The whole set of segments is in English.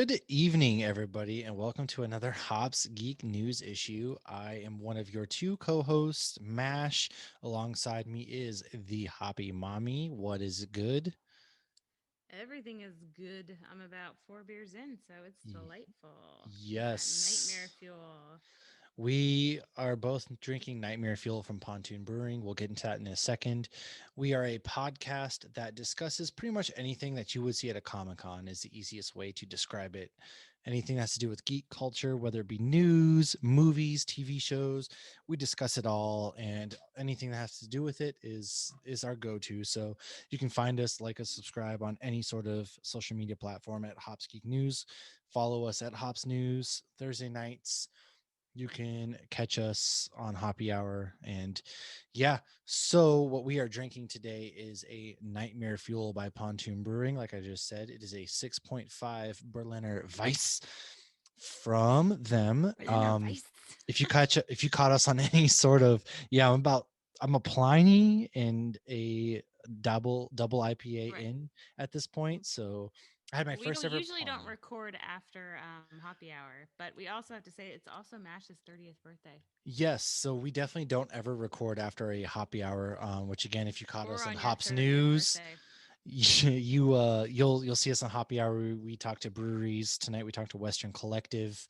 Good evening, everybody, and welcome to another Hops Geek News issue. I am one of your two co-hosts, Mash. Alongside me is the Hoppy Mommy. What is good? Everything is good. I'm about 4 beers in, so it's Y- delightful. That nightmare Yes. fuel. We are both drinking Nightmare Fuel from Pontoon Brewing. We'll get into that in a second. We are a podcast that discusses pretty much anything that you would see at a Comic Con, is the easiest way to describe it. Anything that has to do with geek culture, whether it be news, movies, TV shows, we discuss it all, and anything that has to do with it is our go-to. So you can find us, like us, subscribe on any sort of social media platform at Hops Geek News. Follow us at Hops News Thursday nights. You can catch us on Hoppy Hour. And yeah, so what we are drinking today is a Nightmare Fuel by Pontoon Brewing. Like I just said, it is a 6.5 Berliner Weiss from them. Berliner Weiss. If you caught us on any sort of, yeah, I'm a Pliny and a double IPA Right. in at this point. So I had my We first don't ever usually don't Pliny. record after Hoppy Hour, but we also have to say it's also Mash's 30th birthday. Yes, so we definitely don't ever record after a Hoppy Hour. Which again, if you caught Or us on on your Hops 30th News, birthday. you'll see us on Hoppy Hour. We talk to breweries tonight. We talked to Western Collective.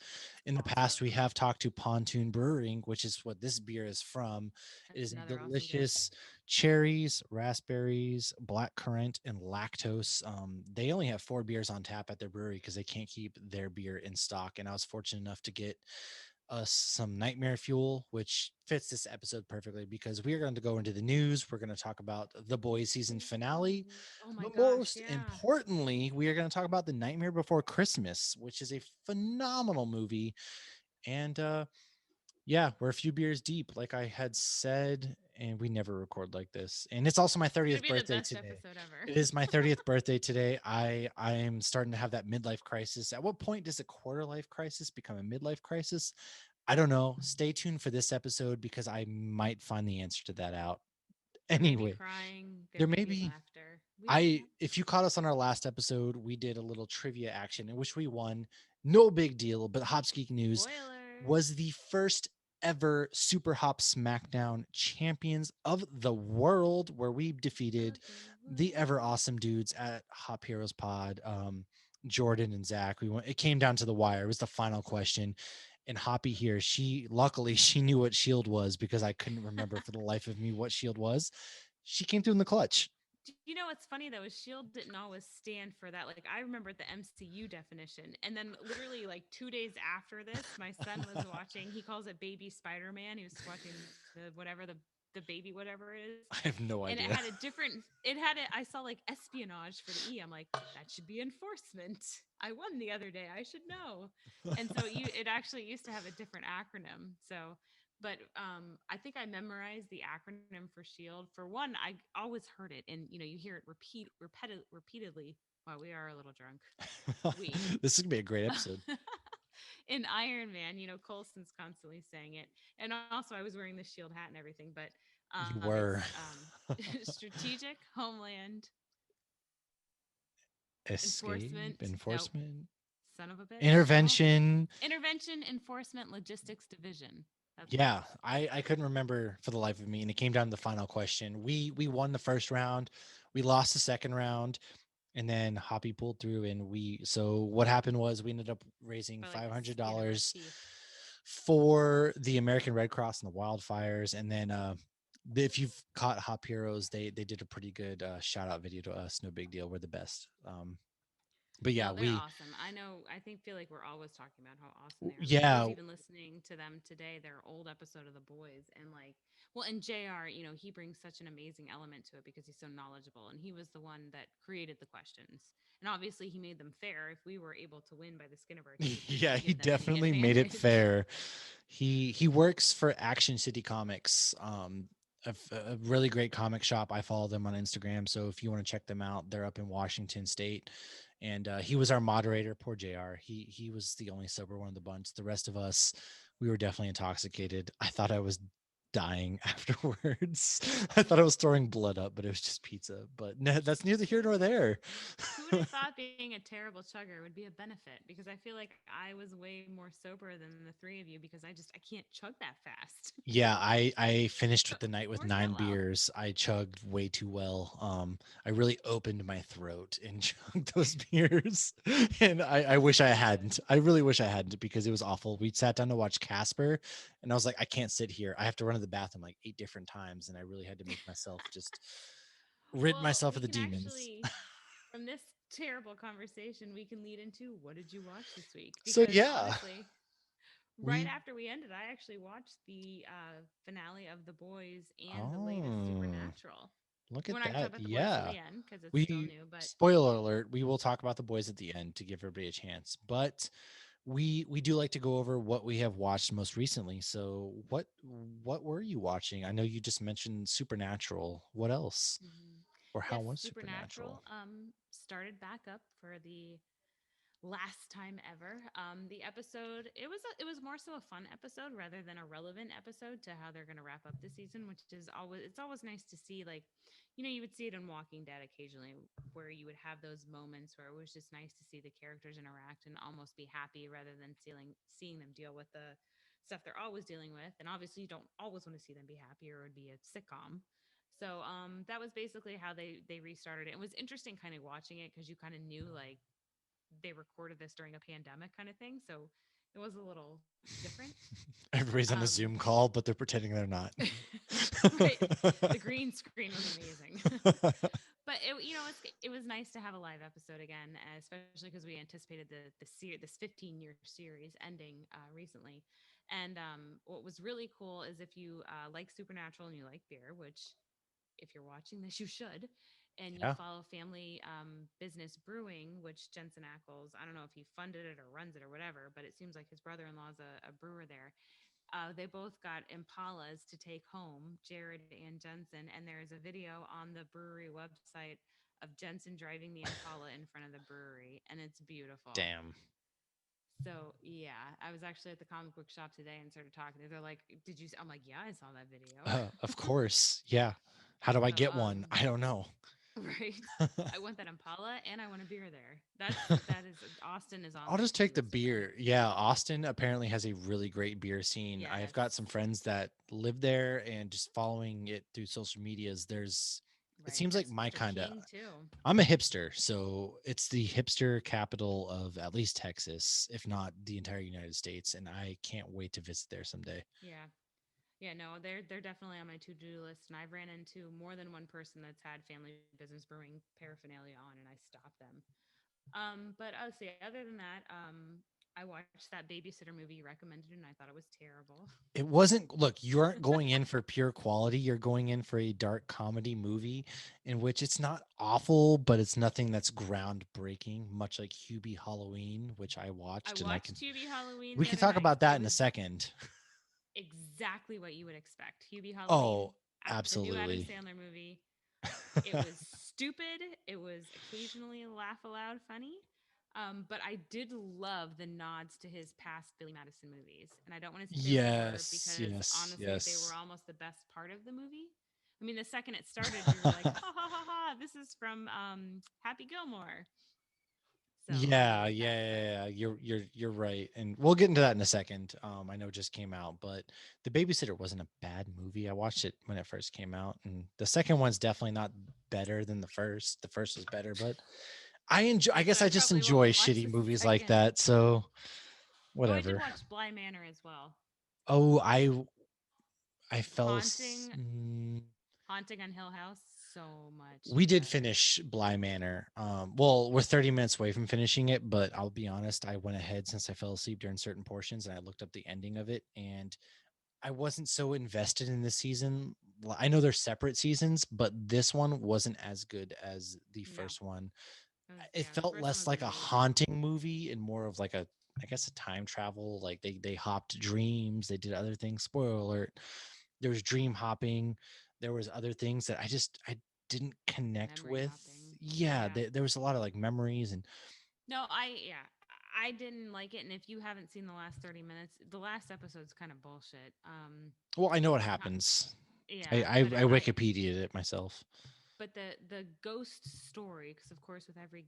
In the past, we Awesome. have talked to Pontoon Brewing, which is what this beer is from. It That's is a another awesome beer. delicious cherries, raspberries, black currant, and lactose. They only have 4 beers on tap at their brewery because they can't keep their beer in stock. And I was fortunate enough to get us some Nightmare Fuel, which fits this episode perfectly because we are going to go into the news. We're going to talk about the Boys season finale. Ooh. Oh my But gosh, most yeah. importantly, we are going to talk about The Nightmare Before Christmas, which is a phenomenal movie. And yeah, we're a few beers deep, like I had said, and we never record like this. And it's also my It's going to 30th be the birthday best today. episode ever. It is my 30th birthday today. I am starting to have that midlife crisis. At what point does a quarter life crisis become a midlife crisis? I don't know. Stay tuned for this episode because I might find the answer to that out. There may be Anyway, crying, there there may may be be. laughter. We don't I know. if you caught us on our last episode, we did a little trivia action in which we won. No big deal, but Hops Geek News Spoilers. was the first ever Super Hop SmackDown champions of the world, where we defeated Of the the ever world. awesome dudes at Hop Heroes Pod, Jordan and Zach. We went. It came down to the wire. It was the final question. And Hoppy here, she luckily she knew what Shield was because I couldn't remember for the life of me what Shield was. She came through in the clutch. Do you know what's funny though? Is Shield didn't always stand for that. Like I remember the MCU definition, and then literally like 2 days after this, my son was watching. He calls it Baby Spider Man. He was watching the baby whatever it is, I and have it no had a idea. different. It had it. I saw like espionage for the E. I'm like that should be enforcement. I won the other day. I should know. And so it actually used to have a different acronym. So but I think I memorized the acronym for Shield. For one, I always heard it, and you hear it repeatedly. Wow, we are a little drunk. We This is gonna be a great episode. in Iron Man, Coulson's constantly saying it, and also I was wearing the Shield hat and everything. But You it's were strategic, homeland, enforcement. escape, Nope, enforcement, son of a bitch. Also, intervention. intervention, enforcement, logistics division. That's what it Yeah, was. I couldn't remember for the life of me, and it came down to the final question. We won the first round, we lost the second round, and then Hoppy pulled through, and we. So what happened was we ended up raising By like five the hundred skin of our dollars teeth. for the American Red Cross and the wildfires, and then if you've caught Hop Heroes, they did a pretty good shout out video to us. No big deal, we're the best. But yeah, No, they're we awesome. I know. I think feel like we're always talking about how awesome they are. Like I was yeah even listening to them today, their old episode of The Boys, and like, well, and Jr. He brings such an amazing element to it because he's so knowledgeable, and he was the one that created the questions, and obviously he made them fair. If we were able to win by the skin of our teeth, he yeah, didn't he give them any definitely made it advantage. fair. He works for Action City Comics, a really great comic shop. I follow them on Instagram, so if you want to check them out, they're up in Washington State. And he was our moderator. Poor Jr. He was the only sober one of the bunch. The rest of us, we were definitely intoxicated. I thought I was dying afterwards. I thought I was throwing blood up, but it was just pizza. But no, that's neither here nor there. Who would have thought being a terrible chugger would be a benefit? Because I feel like I was way more sober than the three of you because I can't chug that fast. Yeah, I finished with the Of night with course, not 9 well. beers. I chugged way too well. I really opened my throat and chugged those beers. And I wish I Love it. hadn't. I really wish I hadn't because it was awful. We sat down to watch Casper and I was like, I can't sit here. I have to run to the bathroom like 8 different times. And I really had to make myself just rid Well, myself of we the can demons. actually, from this terrible conversation, we can lead into what did you watch this week? So Because yeah, honestly, right we after we ended, I actually watched the finale of The Boys and the latest oh Supernatural. look We're at not gonna talk that. about The Boys till Yeah. the end because it's still We new, but spoiler alert, we will talk about the boys at the end to give everybody a chance. But we do like to go over what we have watched most recently. So what were you watching? I know you just mentioned Supernatural. What else? mhm. Or Yes, how was Supernatural? Supernatural started back up for the last time ever. The episode it was more so a fun episode rather than a relevant episode to how they're going to wrap up the season, which is always it's always nice to see. Like, you would see it in Walking Dead occasionally, where you would have those moments where it was just nice to see the characters interact and almost be happy rather than seeing them deal with the stuff they're always dealing with. And obviously, you don't always want to see them be happy, or it would be a sitcom. So that was basically how they restarted it. It was interesting kind of watching it because you kind of knew like they recorded this during a pandemic kind of thing. So it was a little different. Everybody's on a Um, Zoom call, but they're pretending they're not. right. The green screen was amazing. But it was nice to have a live episode again, especially because we anticipated this 15-year series ending recently. And what was really cool is if you like Supernatural and you like beer, which if you're watching this, you should. And you Yeah. follow Family Business Brewing, which Jensen Ackles, I don't know if he funded it or runs it or whatever, but it seems like his brother in law is a brewer there. They both got Impalas to take home, Jared and Jensen. And there's a video on the brewery website of Jensen driving the Impala in front of the brewery, and it's beautiful. Damn. So yeah, I was actually at the comic book shop today and started talking. They're like, "Did you?" I'm like, "Yeah, I saw that video." Of course. Yeah. How do I So get one? I don't know. right. I want that Impala and I want a beer there. That is Austin is on I'll my just to-do take the list again. beer. Yeah, Austin apparently has a really great beer scene. I've got Yes. some friends that live there and just following it through social medias, it Right. seems like There's my Fisher kind of King too. I'm a hipster, so it's the hipster capital of at least Texas, if not the entire United States, and I can't wait to visit there someday. Yeah. Yeah, no, they're definitely on my to-do list, and I've ran into more than one person that's had Family Business Brewing paraphernalia on, and I stopped them. But I'll say other than that, I watched that babysitter movie you recommended, and I thought it was terrible. It wasn't look, you aren't going in for pure quality. You're going in for a dark comedy movie in which it's not awful, but it's nothing that's groundbreaking, much like Hubie Halloween, which I I watched and I watched can Hubie Halloween we the can other talk night. about It that in a was second. exactly what you would expect. Hubie Halloween, Oh, the new Adam absolutely. Sandler movie. It was stupid. It was occasionally laugh aloud funny. But I did love the nods to his past Billy Madison movies. And I don't want to say more Yes, because yes, honestly, they were yes. almost the best part of the movie. I mean, the second it started, you're like, ha ha ha ha, this is from Happy Gilmore. So I Yeah, like that. But yeah, yeah. You're right, and we'll get into that in a second. I know it just came out, but The Babysitter wasn't a bad movie. I watched it when it first came out, and the second one's definitely not better than the first. The first was better, but I enjoy. I right. But guess I I just probably won't enjoy watch the shitty movies like second. that. So Oh, I did whatever. watch Bly Manor as well. Oh, I fell. Haunting, Haunting on Hill House, so much We did better. finish Bly Manor. Well, we're 30 minutes away from finishing it, but I'll be honest, I went ahead since I fell asleep during certain portions and I looked up the ending of it and I wasn't so invested in this season. I know they're separate seasons, but this one wasn't as good as the No, first one. it was It yeah. The felt first one less was like a amazing. haunting movie and more of like a I guess a time travel. Like they hopped dreams, they did other things. Spoiler alert. There was dream hopping. There was other things that I didn't connect Memory with. hopping. Yeah, Yeah. there was a lot of like memories and No, I yeah. I didn't like it, and if you haven't seen the last 30 minutes, the last episode's kind of bullshit. Well, I know what Not, happens. I yeah, I, but I Wikipedia'd it myself. but the ghost story, because of course with every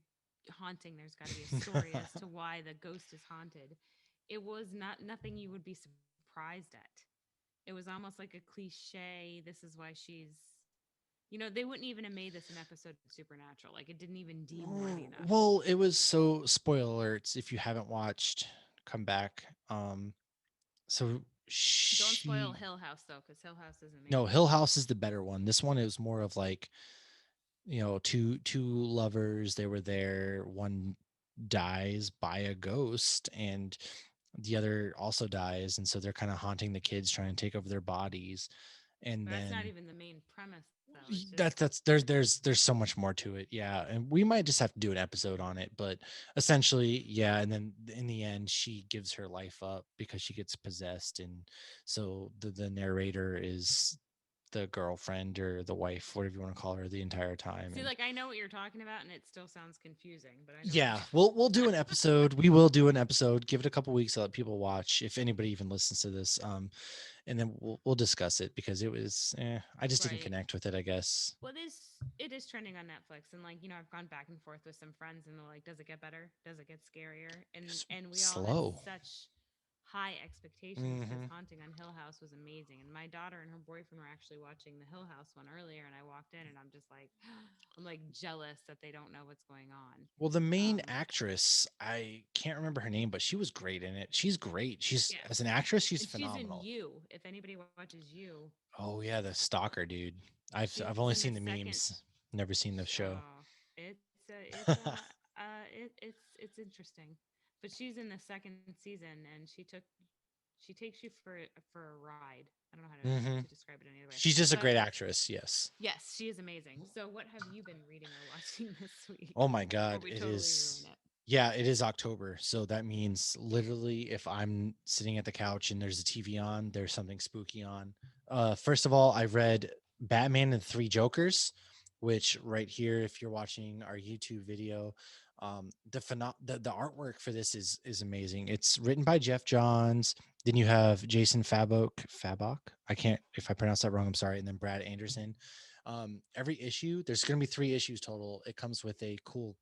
haunting there's got to be a story as to why the ghost is haunted. It was not nothing you would be surprised at. It was almost like a cliche. This is why they wouldn't even have made this an episode of Supernatural. Like it didn't even deem worthy enough. Well, it was so spoiler alerts. If you haven't watched, come back. So Don't spoil she Hill House though, because Hill House is no, amazing. Hill House is the better one. This one is more of like, two lovers. They were there. One dies by a ghost, and the other also dies, and so they're kind of haunting the kids, trying to take over their bodies. And But that's not then even the main premise though. It's just that's there's so much more to it, yeah, and we might just have to do an episode on it, but essentially, yeah. And then in the end she gives her life up because she gets possessed, and so the narrator is the girlfriend or the wife, whatever you want to call her, the entire time. see, And like I know what you're talking about, and it still sounds confusing, but I know what yeah, you're. we'll do an episode. We will do an episode. Give it a couple weeks to let people watch, if anybody even listens to this. And then we'll discuss it, because it was, I just didn't Right. connect with it, I guess. Well, it is trending on Netflix, and like I've gone back and forth with some friends, and they're like, "Does it get better? Does it get scarier?" And we all had Slow. such high expectations because Hmm. Haunting on Hill House was amazing, and my daughter and her boyfriend were actually watching the Hill House one earlier, and I walked in, and I'm just like, I'm like jealous that they don't know what's going on. Well, the main Um, actress, I can't remember her name, but she was great in it. She's great. She's, yeah, as an actress, she's and she's in phenomenal. You. If anybody watches You, Oh yeah, the stalker dude. I've she's only in the seen the second. memes, never seen the show. Oh, it's interesting, but she's in the second season, and she takes you for a ride. I don't know how to Hmm. describe it any other way. She's just a But great actress. Yes. yes, she is amazing. So, what have you been reading or watching this week Oh my before God, we it totally ruin is. it? Yeah, it is October. So that means literally if I'm sitting at the couch and there's a TV on, there's something spooky on. First of all, I read Batman and the Three Jokers, which right here, if you're watching our YouTube video, the artwork for this is amazing. It's written by Jeff Johns. Then you have Jason Fabok. I can't, if I pronounce that wrong, I'm sorry. And then Brad Anderson. Every issue, there's going to be 3 issues total. It comes with a cool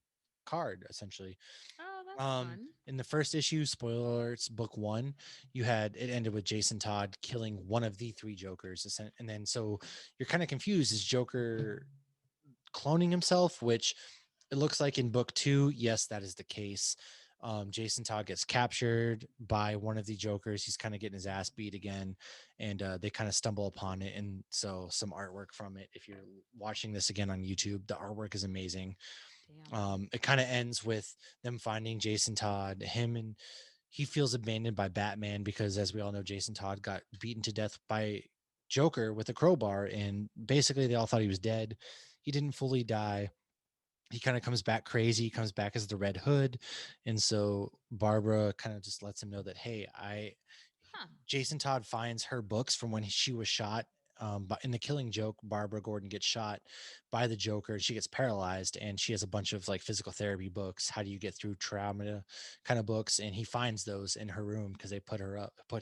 card, essentially. Oh, that's fun. In the first issue, spoiler alerts, book one, you had it ended with Jason Todd killing one of the three Jokers, and then so you're kind of confused: is Joker cloning himself? Which it looks like in book two, yes, that is the case. Jason Todd gets captured by one of the Jokers. He's kind of getting his ass beat again, and they kind of stumble upon it. And so, some artwork from it. If you're watching this again on YouTube, the artwork is amazing. Damn. It kind of ends with them finding Jason Todd. He feels abandoned by Batman because, as we all know, Jason Todd got beaten to death by Joker with a crowbar, and basically they all thought he was dead. He didn't fully die. He kind of comes back crazy. He comes back as the Red Hood, and so Barbara kind of just lets him know that, hey, I Huh. Jason Todd finds her books from when she was shot. But in the Killing Joke, Barbara Gordon gets shot by the Joker. She gets paralyzed, and she has a bunch of like physical therapy books. How do you get through trauma? Kind of books, and he finds those in her room because they put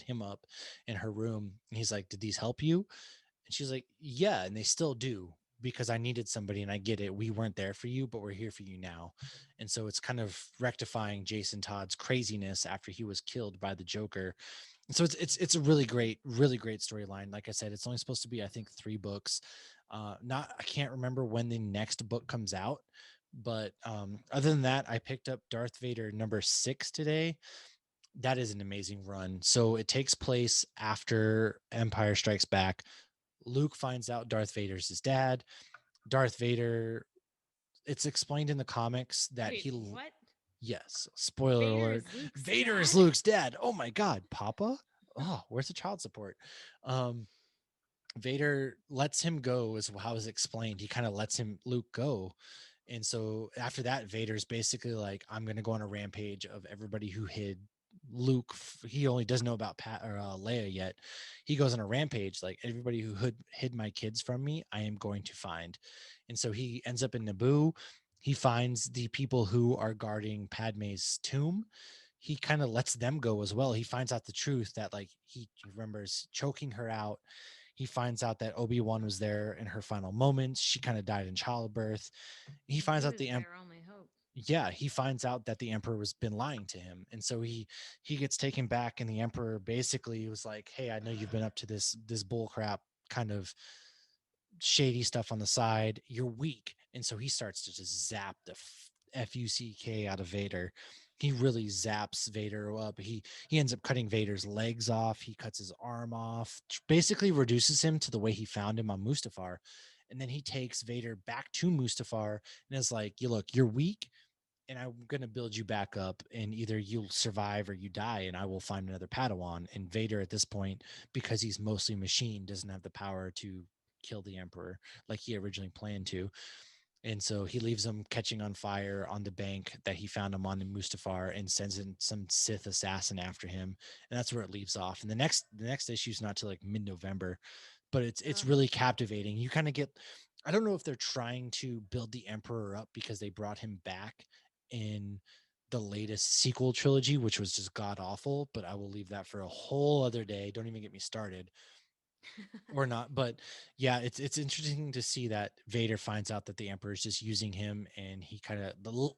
him up in her room. And he's like, "Did these help you?" And she's like, "Yeah," and they still do, because I needed somebody, and I get it. We weren't there for you, but we're here for you now. And so it's kind of rectifying Jason Todd's craziness after he was killed by the Joker. So it's a really great storyline. Like I said, it's only supposed to be, I think, 3 books. Not I can't remember when the next book comes out, but other than that, I picked up Darth Vader number 6 today. That is an amazing run. So it takes place after Empire Strikes Back. Luke finds out Darth Vader's his dad. Darth Vader, it's explained in the comics that Wait, what? yes, spoiler Vader alert, is Luke's Vader is dad? Luke's dad. Oh my God, Papa? Oh, where's the child support? Um, Vader lets him go, is how it's explained. He kind of lets Luke go. And so after that, Vader's basically like, I'm going to go on a rampage of everybody who hid Luke. He only doesn't know about Pat or Leia yet. He goes on a rampage, like everybody who hid my kids from me, I am going to find. And so he ends up in Naboo. He finds the people who are guarding Padme's tomb. he kind of lets them go as well. He finds out the truth that like he remembers choking her out. He finds out that Obi-Wan was there in her final moments. She kind of died in childbirth. He finds He out was their only hope. yeah, he finds out that the emperor was been lying to him, and so he gets taken back, and the emperor basically was like, hey, I know you've been up to this bull crap kind of shady stuff on the side. You're weak. And so he starts to just zap the fuck out of Vader. He really zaps Vader up. He ends up cutting Vader's legs off. He cuts his arm off, basically reduces him to the way he found him on Mustafar. And then he takes Vader back to Mustafar and is like, you look, you're weak, and I'm going to build you back up, and either you'll survive or you die, and I will find another Padawan. And Vader at this point, because he's mostly machine, doesn't have the power to kill the Emperor like he originally planned to. And so he leaves him catching on fire on the bank that he found him on in Mustafar, and sends in some Sith assassin after him. And that's where it leaves off. And the next issue is not till like mid-November, but it's Ugh. really captivating. You kind of get, I don't know if they're trying to build the Emperor up because they brought him back in the latest sequel trilogy, which was just god awful, but I will leave that for a whole other day. Don't even get me started. Or not, but yeah, it's interesting to see that Vader finds out that the Emperor is just using him, and he kind of,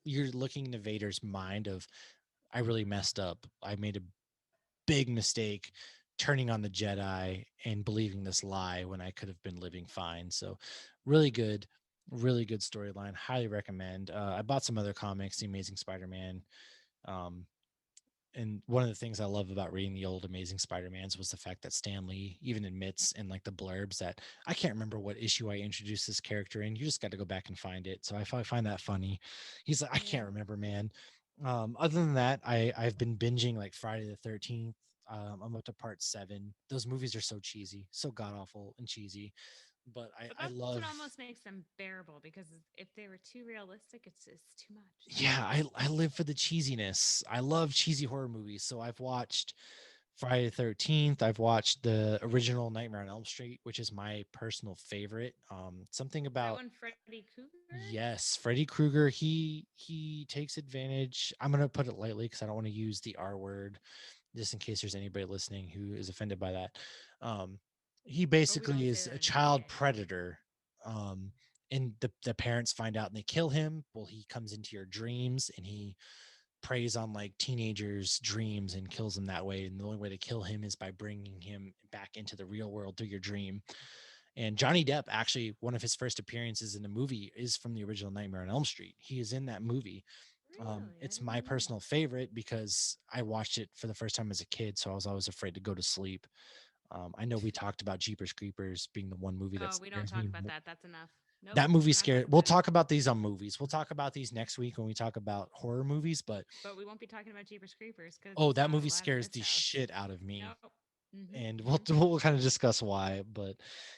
you're looking into Vader's mind of, I really messed up. I made a big mistake turning on the Jedi and believing this lie when I could have been living fine. So really good, really good storyline. Highly recommend. I bought some other comics, The Amazing Spider-Man. Um, and one of the things I love about reading the old Amazing Spider-Mans was the fact that Stan Lee even admits in like the blurbs that I can't remember what issue I introduced this character in. You just got to go back and find it. So I find that funny. He's like, I Yeah. can't remember, man. Other than that, I've been binging like Friday the 13th. I'm up to part 7. Those movies are so cheesy, so god awful and cheesy. But But I that's what love, almost makes them bearable because if they were too realistic, it's too much. yeah, I live for the cheesiness. I love cheesy horror movies. So I've watched Friday the 13th. I've watched the original Nightmare on Elm Street, which is my personal favorite. Something Is that about, one Freddy Krueger? yes, Freddy Krueger, he takes advantage. I'm gonna put it lightly because I don't want to use the R word, just in case there's anybody listening who is offended by that. Um, he Oh, we don't basically say is that a in the UK. child predator. Um, and the parents find out and they kill him. Well, he comes into your dreams and he preys on like teenagers' dreams and kills them that way. And the only way to kill him is by bringing him back into the real world through your dream. And Johnny Depp, actually, one of his first appearances in the movie is from the original Nightmare on Elm Street. He is in that movie. Really? I It's didn't my know personal that. favorite because I watched it for the first time as a kid, so I was always afraid to go to sleep. I know we talked about Jeepers Creepers being the one movie that Oh, we don't scares talk me. about that. That's enough. Nope, That movie we're not scared. talking We'll about it. talk about these on movies. We'll talk about these next week when we talk about horror movies. But But we won't be talking about Jeepers Creepers because oh, it's that not movie allowed in scares this the house. shit out of me. Nope. Mhm. And we'll Mhm. we'll kind of discuss why. But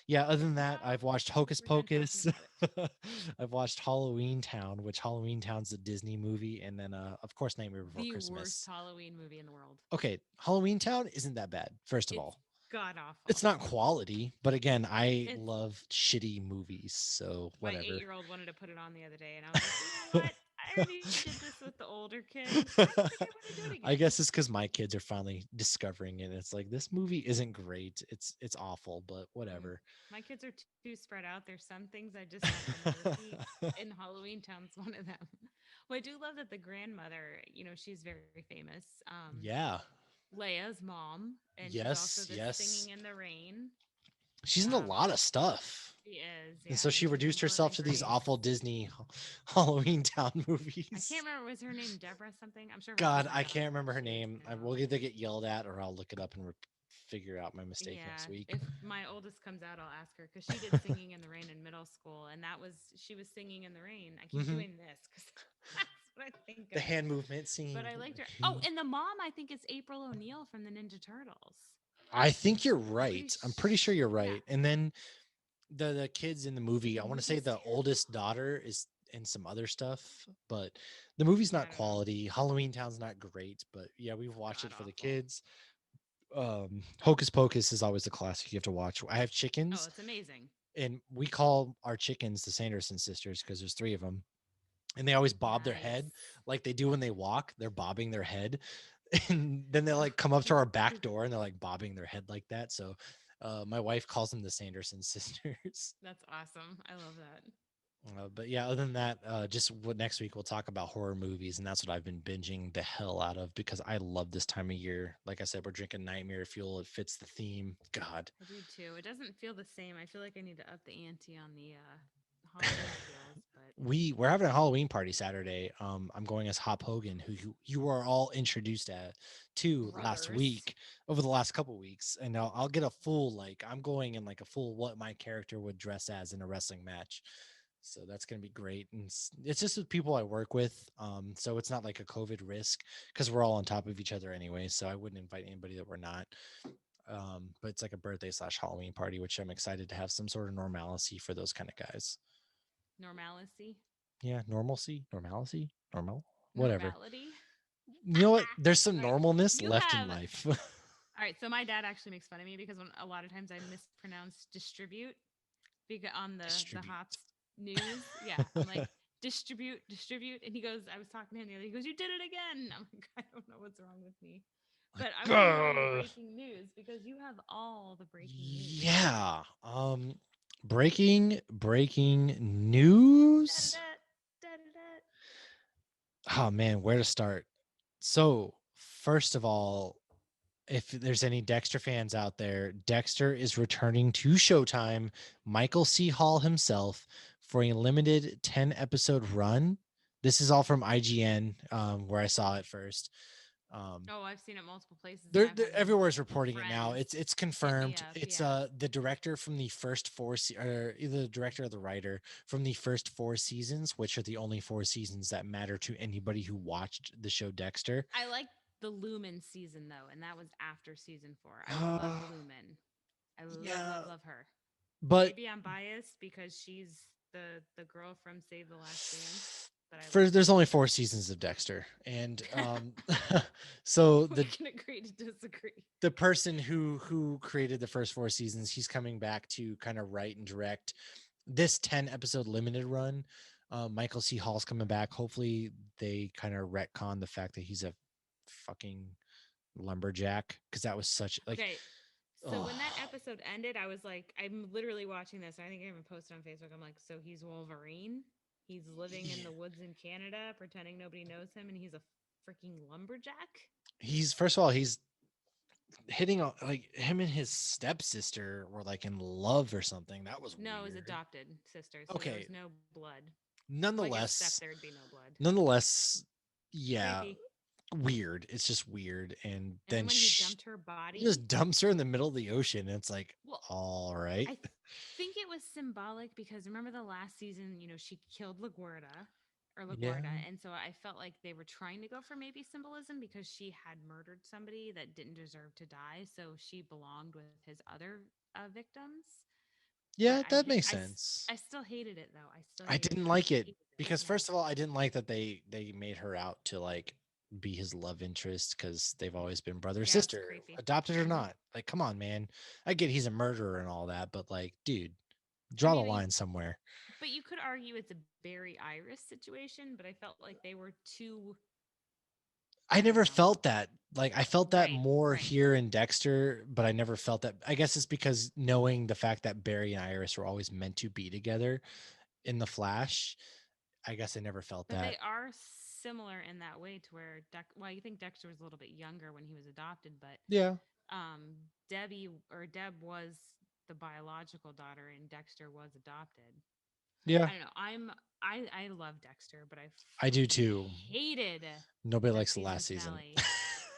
yeah, other than that, Nope. I've watched Hocus We're done talking Pocus. about it. I've watched Halloween Town, which Halloween Town's a Disney movie, and then of course Nightmare Before The worst Christmas. Halloween movie in the world. Okay, Halloween Town isn't that bad. First of It's all, god it's awful. not quality, but again, I It's love shitty movies, so my whatever. 8-year-old wanted to put it on the other day, and I was like, you know what? I already did this with the older kids. I don't think I want to do it I again. guess it's because my kids are finally discovering it. It's like this movie isn't great. It's awful, but Mm. whatever. My kids are too spread out. There's some things I just have to never see, and Halloween Town's one of them. Well, I do love that the grandmother, she's very famous. Yeah. Leia's mom, and she's also Yes. the Singing Yes. in the Rain. She's in a Um, lot of stuff. she is, And yeah, so and she she's in reduced Will herself and to these Grace. awful Disney Halloween Town I can't movies. remember, was her name Deborah something? I'm sure her God, husband I knows can't remember her who she is name. I now. will either get yelled at or I'll look it up and figure out my mistake next Yeah, week. if my oldest comes out, I'll ask her because she did Singing in the Rain in middle school, and she was singing in the rain. I keep Hmm. doing this because that's what I think The of. hand movement But singing. I liked her. Oh, and the mom, I think, is April O'Neil from the Ninja Turtles. I think you're I'm pretty. right. I'm pretty sure you're Yeah, right. And then the kids in the movie, I the want to say movie's the terrible. oldest daughter is in some other stuff, but the movie's I not don't know. quality. Halloween Town's not great, but yeah, we've watched it God for the awful. kids. Hocus Pocus is always a classic you have to watch. I have Oh, chickens, it's amazing. and we call our chickens the Sanderson sisters because there's 3 of them, and they always bob their head Nice. like they do when they walk. They're bobbing their head, and then they like come up to Oh, our back door and they're like bobbing their head like that. So my wife calls them the Sanderson sisters. that's awesome. I love that. But yeah, other than that, just what next week we'll talk about horror movies, and that's what I've been binging the hell out of because I love this time of year. Like I said, we're drinking Nightmare Fuel. It fits the theme. God, I do too. It doesn't feel the same. I feel like I need to up the ante on the Halloween feels, but we're having a Halloween party Saturday. I'm going as Hop Hogan, who you are all introduced to last brothers. week over the last couple weeks, and I'll get a full like I'm going in like a full what my character would dress as in a wrestling match. So that's going to be great. And it's just with people I work with. So it's not like a COVID risk because we're all on top of each other anyway. So I wouldn't invite anybody that we're not. But it's like a birthday slash Halloween party, which I'm excited to have some sort of normalcy for those kind of guys. Normalcy. Yeah, normalcy, normal, whatever. Normality. You know what? There's some All right. normalness You left in have life. all right. So my dad actually makes fun of me because a lot of times I mispronounce distribute because on the Distribute. hops news. Yeah, I'm like distribute, and he goes. I was talking to him the other. He goes, "You did it again." I'm like, I don't know what's wrong with me, but I want to hear all your Ugh. breaking news because you have all the breaking news. Yeah. Breaking news. Da-da-da, da-da-da. Oh man, where to start? So, first of all, if there's any Dexter fans out there, Dexter is returning to Showtime. Michael C. Hall himself for a limited 10 episode run. This is all from IGN, where I saw it first. Um, Oh, I've seen it multiple places, and they're, I've they're had everywhere's reporting it now. friends It's hit me confirmed. up. It's Yeah. the director from the first or either the director or the writer from the first four seasons, which are the only four seasons that matter to anybody who watched the show Dexter. I like the Lumen season though, and that was after season 4. I love Uh, Lumen. I love yeah, love love her. but Maybe I'm biased because she's the girl from Save the Last Dance, but I love for there's her. only four seasons of Dexter, and so We can agree to disagree. the person who created the first four seasons, he's coming back to kind of write and direct this 10 episode limited run. Michael C. Hall's coming back. Hopefully, they kind of retcon the fact that he's a fucking lumberjack because that was such like, Okay. So oh, when that episode ended, I was like, I'm literally watching this. I think I even posted on Facebook. I'm like, so he's Wolverine. He's living in the woods in Canada, pretending nobody knows him, and he's a freaking lumberjack. he's first of all, he's hitting on like him and his stepsister were like in love or something. That was No, it was weird. adopted sister, so there Okay, was no blood. Like in Step, nonetheless, there would be no blood. nonetheless, yeah, Creepy. weird. It's just weird. And And then then when he dumped her he body, just dumps her in the middle of the ocean. And it's like, well, all right. I think it was symbolic because remember the last season, she killed Yeah. LaGuardia. And so I felt like they were trying to go for maybe symbolism because she had murdered somebody that didn't deserve to die. So she belonged with his other victims. But Yeah, that makes sense. I still hated it though. I still I hated didn't it. like it Hated it. because No. first of all, I didn't like that they made her out to like be his love interest because they've always been brother Yeah, it's sister, creepy. adopted or Hmm. not. Like, come on, man. I get he's a murderer and all that, but like, dude, I draw the mean, line somewhere. but you could argue it's a Barry Iris situation, but I felt like they were too, I I don't never know. felt that. Like I felt that Right, more right. here in Dexter, but I never felt that. I guess it's because knowing the fact that Barry and Iris were always meant to be together in the Flash, I guess I never felt But that. they are similar in that way to where well, you think Dexter was a little bit younger when he was adopted, but Yeah. Debbie or Deb was the biological daughter and Dexter was adopted. Yeah. I don't know. I love Dexter, but I I do freaking too. hated Nobody that likes the season last season. finale.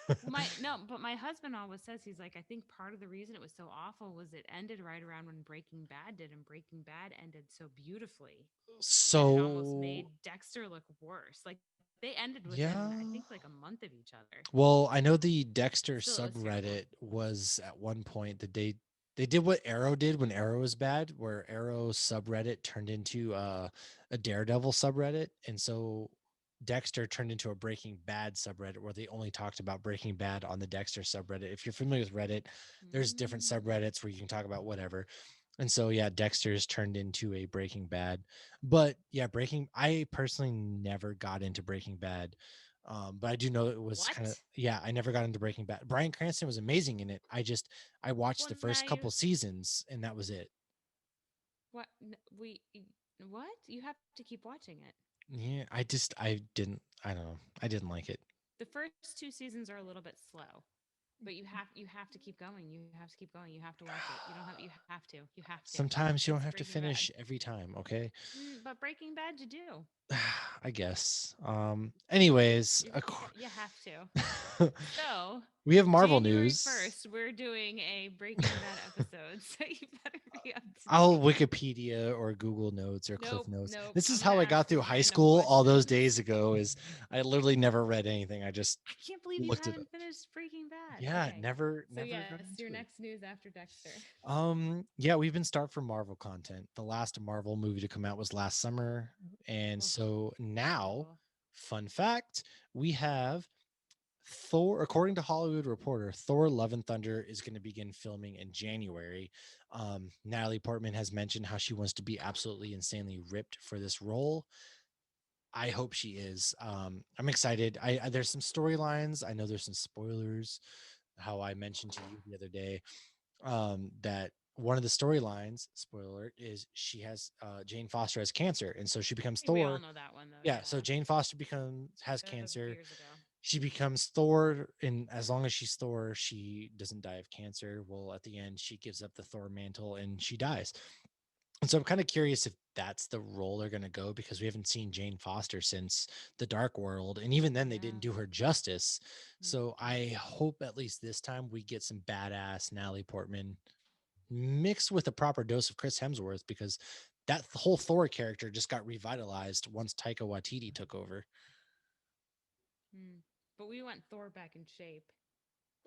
Well, my no, but my husband always says he's like, I think part of the reason it was so awful was it ended right around when Breaking Bad did, and Breaking Bad ended so beautifully that it almost So made Dexter look worse. Like they ended within, I think, like a yeah. month of each other. Well, I know the Dexter Still, it was terrible. subreddit was at one point that they did what Arrow did when Arrow was bad, where Arrow subreddit turned into a Daredevil subreddit, and so Dexter turned into a Breaking Bad subreddit where they only talked about Breaking Bad on the Dexter subreddit. If you're familiar with Reddit, there's different Mm. subreddits where you can talk about whatever. And so yeah, Dexter's turned into a Breaking Bad. But yeah, I personally never got into Breaking Bad. But I do know it was kind of, What? yeah, I never got into Breaking Bad. Bryan Cranston was amazing in it. I watched Well, the now first you couple seasons and that was it. what what? You have to keep watching it. Yeah, I don't know. I didn't like it. The first two seasons are a little bit slow, but you have to keep going. You have to keep going. You have to watch it. You don't have you have to. You have to. Sometimes It's you don't have to Breaking Bad. finish every time, okay? But Breaking Bad, you do. I guess. Anyways, You have to. So we have Marvel January news. 1st, we're doing a Breaking Bad episode. So you better be up to I'll date. Wikipedia or Google Notes or Cliff Nope, Notes. nope. This I'm is gonna how I ask got for through high random school all those questions. days ago. Is I literally never read anything. I just I can't believe you looked it up. haven't finished Breaking Bad. Yeah, Okay. So never got yes, your into it. next news after Dexter. Yeah, we've been starved for Marvel content. The last Marvel movie to come out was last summer. And Oh, so now, horrible. fun fact, we have Thor, according to Hollywood Reporter, Thor Love and Thunder is going to begin filming in January. Natalie Portman has mentioned how she wants to be absolutely insanely ripped for this role. I hope she is. I'm excited. I there's some storylines. I know there's some spoilers. How I mentioned to you the other day, that one of the storylines, spoiler alert, is she has Jane Foster has cancer, and so she I becomes think we all Thor. know that one though. Yeah, so Yeah, Jane Foster becomes has that was cancer. years ago. She becomes Thor, and as long as she's Thor, she doesn't die of cancer. Well, at the end, she gives up the Thor mantle and she dies. And so I'm kind of curious if that's the role they're going to go, because we haven't seen Jane Foster since the Dark World, and even then they didn't Yeah. do her justice. So Mm-mm. I hope at least this time we get some badass Natalie Portman mixed with a proper dose of Chris Hemsworth, because that whole Thor character just got revitalized once Taika Waititi took over. Mm. But we want Thor back in shape.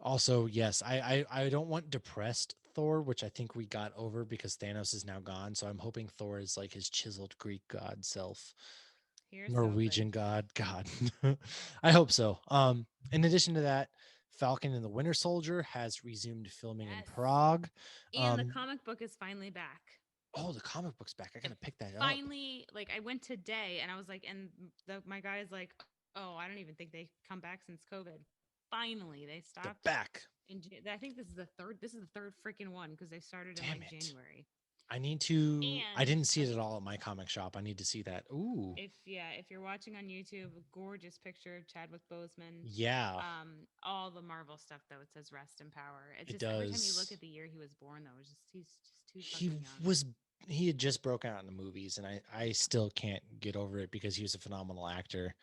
Also, yes, I don't want depressed Thor, which I think we got over because Thanos is now gone. So I'm hoping Thor is like his chiseled Greek god self, Here's Norwegian hoping. god. I hope so. In addition to that, Falcon and the Winter Soldier has resumed filming in Yes. Prague. And the Um, comic book is finally back. oh, the comic book's back. I It gotta pick that up. finally, like, I went today and I was like, and my guy is like, oh, I don't even think they come back since COVID. Finally, they stopped. They're back. I think this is the third. This is the third freaking one because they started in Damn like it. January. I need to. I And didn't see it at all at my comic shop. I need to see that. Ooh, if you're watching on YouTube, gorgeous picture of Chadwick Boseman. yeah, All the Marvel stuff though, it says rest in power. It it just every time you look does. at the year he was born though, it's just he's just too he fucking young. was he had just broken out in the movies, and I still can't get over it because he was a phenomenal actor.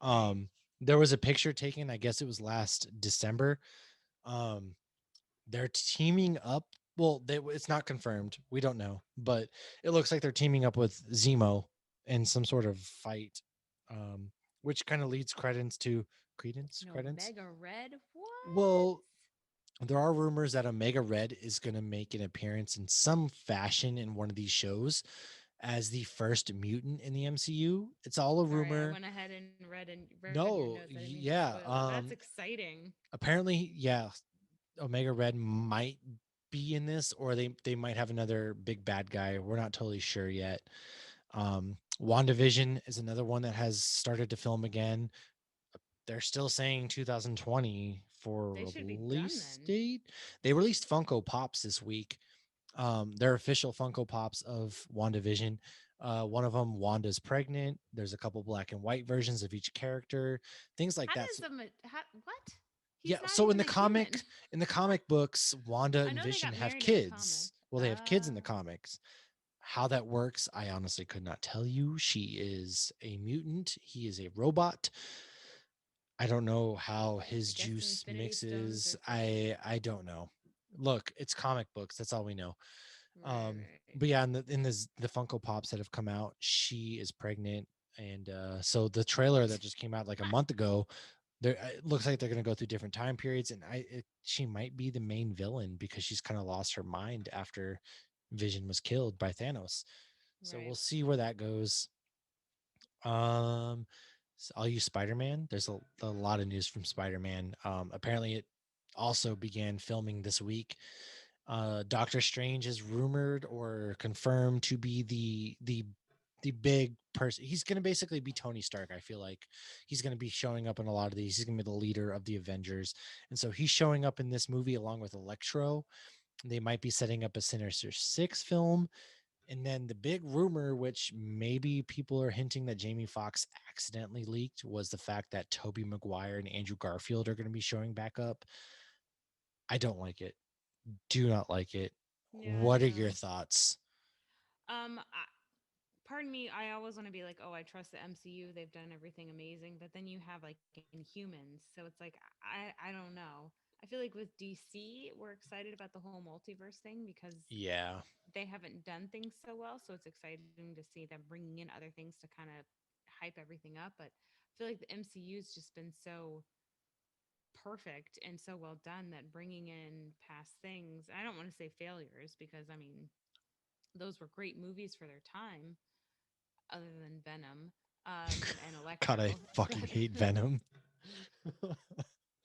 Right. um there was a picture taken, I guess it was last December. um they're teaming up. Well, it's not confirmed, we don't know, but it looks like they're teaming up with Zemo in some sort of fight, um which kind of leads credence. Omega Red? What? Well, there are rumors that Omega Red is going to make an appearance in some fashion in one of these shows as the first mutant in the MCU. It's all a Sorry, I rumor. went ahead and read your notes. I No, didn't mean to spoil yeah. it. That's exciting. Apparently, yeah, Omega Red might be in this, or they might have another big bad guy. We're not totally sure yet. WandaVision is another one that has started to film again. They're still saying 2020 for They should be done release then. date. They released Funko Pops this week. They're official Funko Pops of WandaVision. One of them, Wanda's pregnant. There's a couple black and white versions of each character, things like How that. does what? Yeah, He's not so even a human. in the comic books, Wanda I and know they Vision got have married in the comic. kids. Well, they have kids in the comics. How that works, I honestly could not tell you. She is a mutant. He is a robot. I don't know how I his guess juice Infinity Stones mixes. are fake. I don't know. Look, it's comic books. That's all we know. Right, right. But yeah, in the Funko Pops that have come out, she is pregnant, and so the trailer that just came out like a month ago, there it looks like they're going to go through different time periods, and she might be the main villain because she's kind of lost her mind after Vision was killed by Thanos. So we'll Right. see where that goes. Um, I'll use Spider-Man. There's a lot of news from Spider-Man. Apparently, it also began filming this week. Doctor Strange is rumored or confirmed to be the the big person. He's going to basically be Tony Stark. I feel like he's going to be showing up in a lot of these. He's going to be the leader of the Avengers. And so he's showing up in this movie along with Electro. They might be setting up a Sinister Six film. And then the big rumor, which maybe people are hinting that Jamie Foxx accidentally leaked, was the fact that Tobey Maguire and Andrew Garfield are going to be showing back up. I don't like it. Do not like it. Yeah, I What don't are your know. thoughts? I, pardon me, I always want to be like, oh, I trust the MCU. They've done everything amazing. But then you have like Inhumans. So it's like, I don't know. I feel like with DC, we're excited about the whole multiverse thing because Yeah. they haven't done things so well. So it's exciting to see them bringing in other things to kind of hype everything up. But I feel like the MCU's just been so perfect and so well done that bringing in past things, I don't want to say failures because I mean, those were great movies for their time, other than Venom and God, I Electro. fucking hate Venom.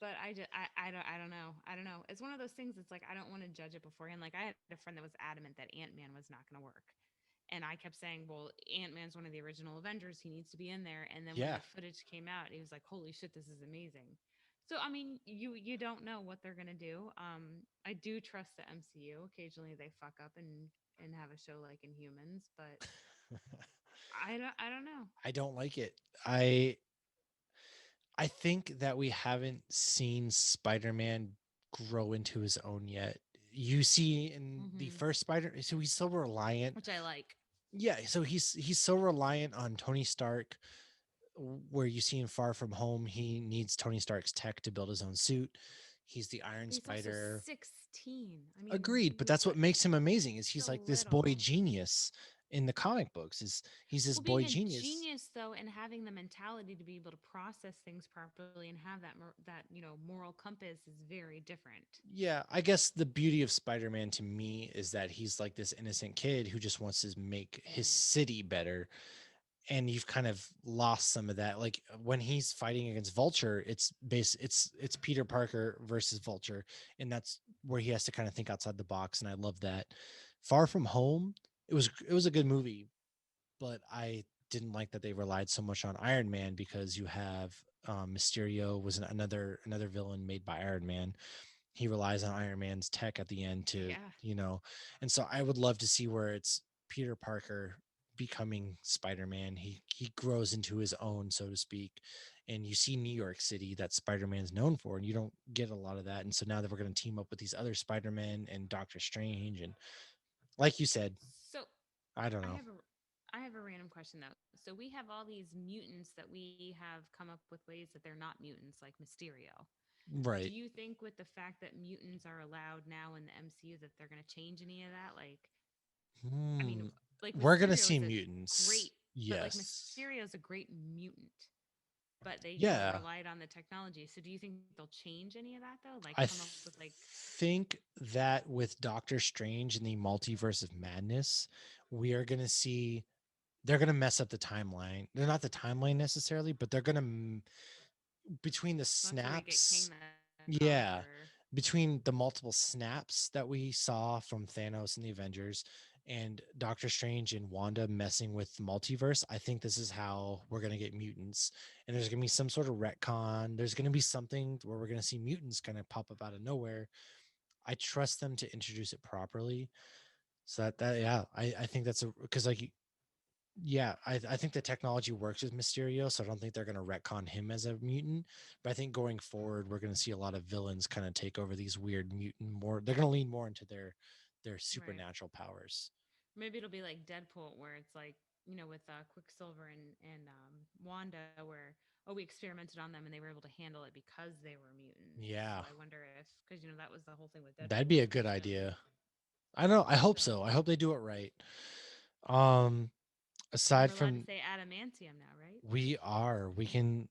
But I don't know. I don't know. It's one of those things. It's like I don't want to judge it beforehand. Like I had a friend that was adamant that Ant-Man was not going to work, and I kept saying, "Well, Ant-Man's one of the original Avengers. He needs to be in there." And then when Yeah. the footage came out, he was like, "Holy shit, this is amazing." So I mean, you don't know what they're gonna do. I do trust the MCU. Occasionally they fuck up and have a show like Inhumans, but I don't know. I don't like it. I think that we haven't seen Spider-Man grow into his own yet. You see in the Hmm. first Spider, so he's so reliant. Which I like. Yeah, so he's so reliant on Tony Stark. Where you see in Far From Home, he needs Tony Stark's tech to build his own suit. He's the Iron But he's also Spider. 16. I mean, Agreed, but that's what? what makes him amazing. Is he's So like this boy little. genius in the comic books. Is he's this Well, being boy a genius. genius though, and having the mentality to be able to process things properly and have that moral compass is very different. Yeah, I guess the beauty of Spider-Man to me is that he's like this innocent kid who just wants to make his Right. city better. And you've kind of lost some of that. Like when he's fighting against Vulture, it's Peter Parker versus Vulture, and that's where he has to kind of think outside the box. And I love that. Far From Home, it was a good movie, but I didn't like that they relied so much on Iron Man because you have Mysterio was another villain made by Iron Man. He relies on Iron Man's tech at the end to, Yeah. and so I would love to see where it's Peter Parker becoming Spider-Man. He grows into his own, so to speak. And you see New York City that Spider-Man's known for, and you don't get a lot of that. And so now that we're going to team up with these other Spider-Men and Doctor Strange, and like you said, So I don't I know. have a I have a random question though. So we have all these mutants that we have come up with ways that they're not mutants, like Mysterio. Do Right. you think with the fact that mutants are allowed now in the MCU that they're going to change any of that? Like, I mean, Hmm. like We're gonna Mysterio see is a mutants. great, but like Yes. Mysterio is a great mutant, but they Yeah. relied on the technology. So do you think they'll change any of that though? Like I come up with like, think that with Doctor Strange and the multiverse of madness, we are gonna see they're gonna mess up the timeline. They're not the timeline necessarily, but they're gonna between the well, that's where we get King snaps. the Yeah, Conqueror. between the multiple snaps that we saw from Thanos and the Avengers and Doctor Strange and Wanda messing with the multiverse, I think this is how we're going to get mutants. And there's going to be some sort of retcon. There's going to be something where we're going to see mutants kind of pop up out of nowhere. I trust them to introduce it properly. So yeah, I think that's because like yeah, I think the technology works with Mysterio, so I don't think they're going to retcon him as a mutant. But I think going forward, we're going to see a lot of villains kind of take over these weird mutant more. They're going to lean more into their Right. supernatural powers. Maybe it'll be like Deadpool, where it's like with Quicksilver and Wanda, where oh we experimented on them and they were able to handle it because they were mutants. So Yeah, I wonder if because that was the whole thing with that'd Deadpool be was a the good show. idea. I know. I hope So so. I hope they do it right. Um, and we're aside allowed to from say adamantium now, right? we can.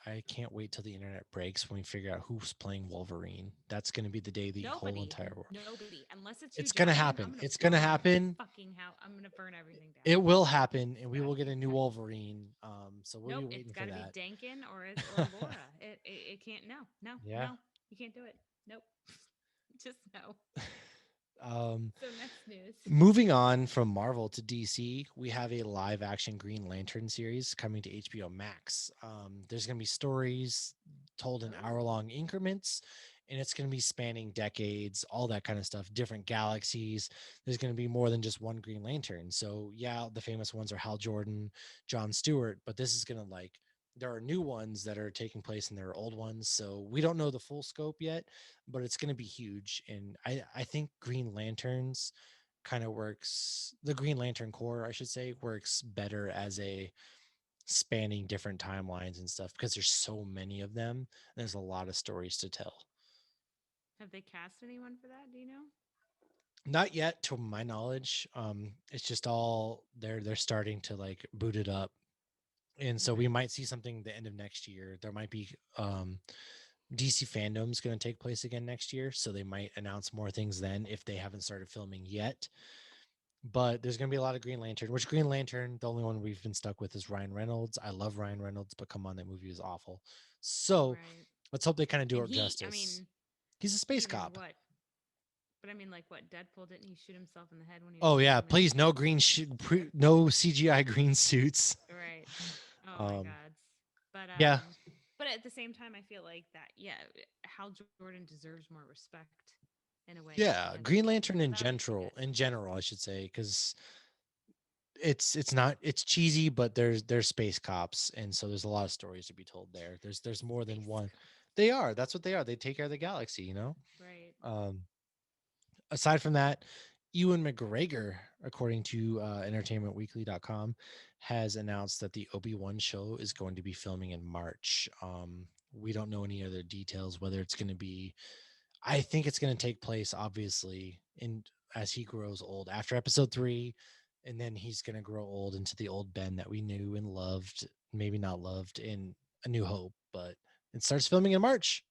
I can't wait till the internet breaks when we figure out who's playing Wolverine. That's going to be the day the whole Nobody, entire world. nobody, unless it's you, It's going to Jonathan. I'm happen. gonna It's going to burn the happen. fucking house. I'm gonna burn everything down. It will happen, and It's we gotta will be. get a new Wolverine. So we'll Nope, be it's waiting got for to be that. Dankin or Laura. It can't. No, no, Yeah. no. You can't do it. Nope. Just no. So next news. Moving on from Marvel to DC, we have a live action Green Lantern series coming to HBO Max. There's going to be stories told in hour Oh, long increments, and it's going to be spanning decades, all that kind of stuff, different galaxies. There's going to be more than just one Green Lantern. So, yeah, the famous ones are Hal Jordan, John Stewart, but this is going to there are new ones that are taking place and there are old ones. So, we don't know the full scope yet, but it's going to be huge. And I think Green Lanterns kind of works, the Green Lantern Corps, I should say, works better as a spanning different timelines and stuff because there's so many of them. There's a lot of stories to tell. have they cast anyone for that? Do you know? Not yet, to my knowledge. It's just all they're starting to like boot it up. And so we Okay. might see something the end of next year. There might be DC fandom's going to take place again next year, so they might announce more things then if they haven't started filming yet. But there's going to be a lot of Green Lantern, which Green Lantern, the only one we've been stuck with is Ryan Reynolds. I love Ryan Reynolds, but come on, that movie is awful. So Right. let's hope they kind of do And it I justice. mean, He's a space even cop. what? But I mean, like what? Deadpool didn't he shoot himself in the head when he was Oh yeah, shooting the? please no no CGI green suits. Right. Oh my Um, gods. But yeah, at the same time, I feel like that. Yeah, Hal Jordan deserves more respect in a way yeah, because Green Lantern that was pretty good. in general, I should say, because it's not it's cheesy, but there's space cops, and so there's a lot of stories to be told there. There's more than Space one. Cop. They are. That's what they are. They take care of the galaxy. Right. Um, Aside from that, Ewan McGregor, according to entertainmentweekly.com, has announced that the Obi-Wan show is going to be filming in March. We don't know any other details, whether it's going to be, I think it's going to take place obviously in as he grows old after episode 3, and then he's going to grow old into the old Ben that we knew and loved, maybe not loved in A New Hope, but it starts filming in March.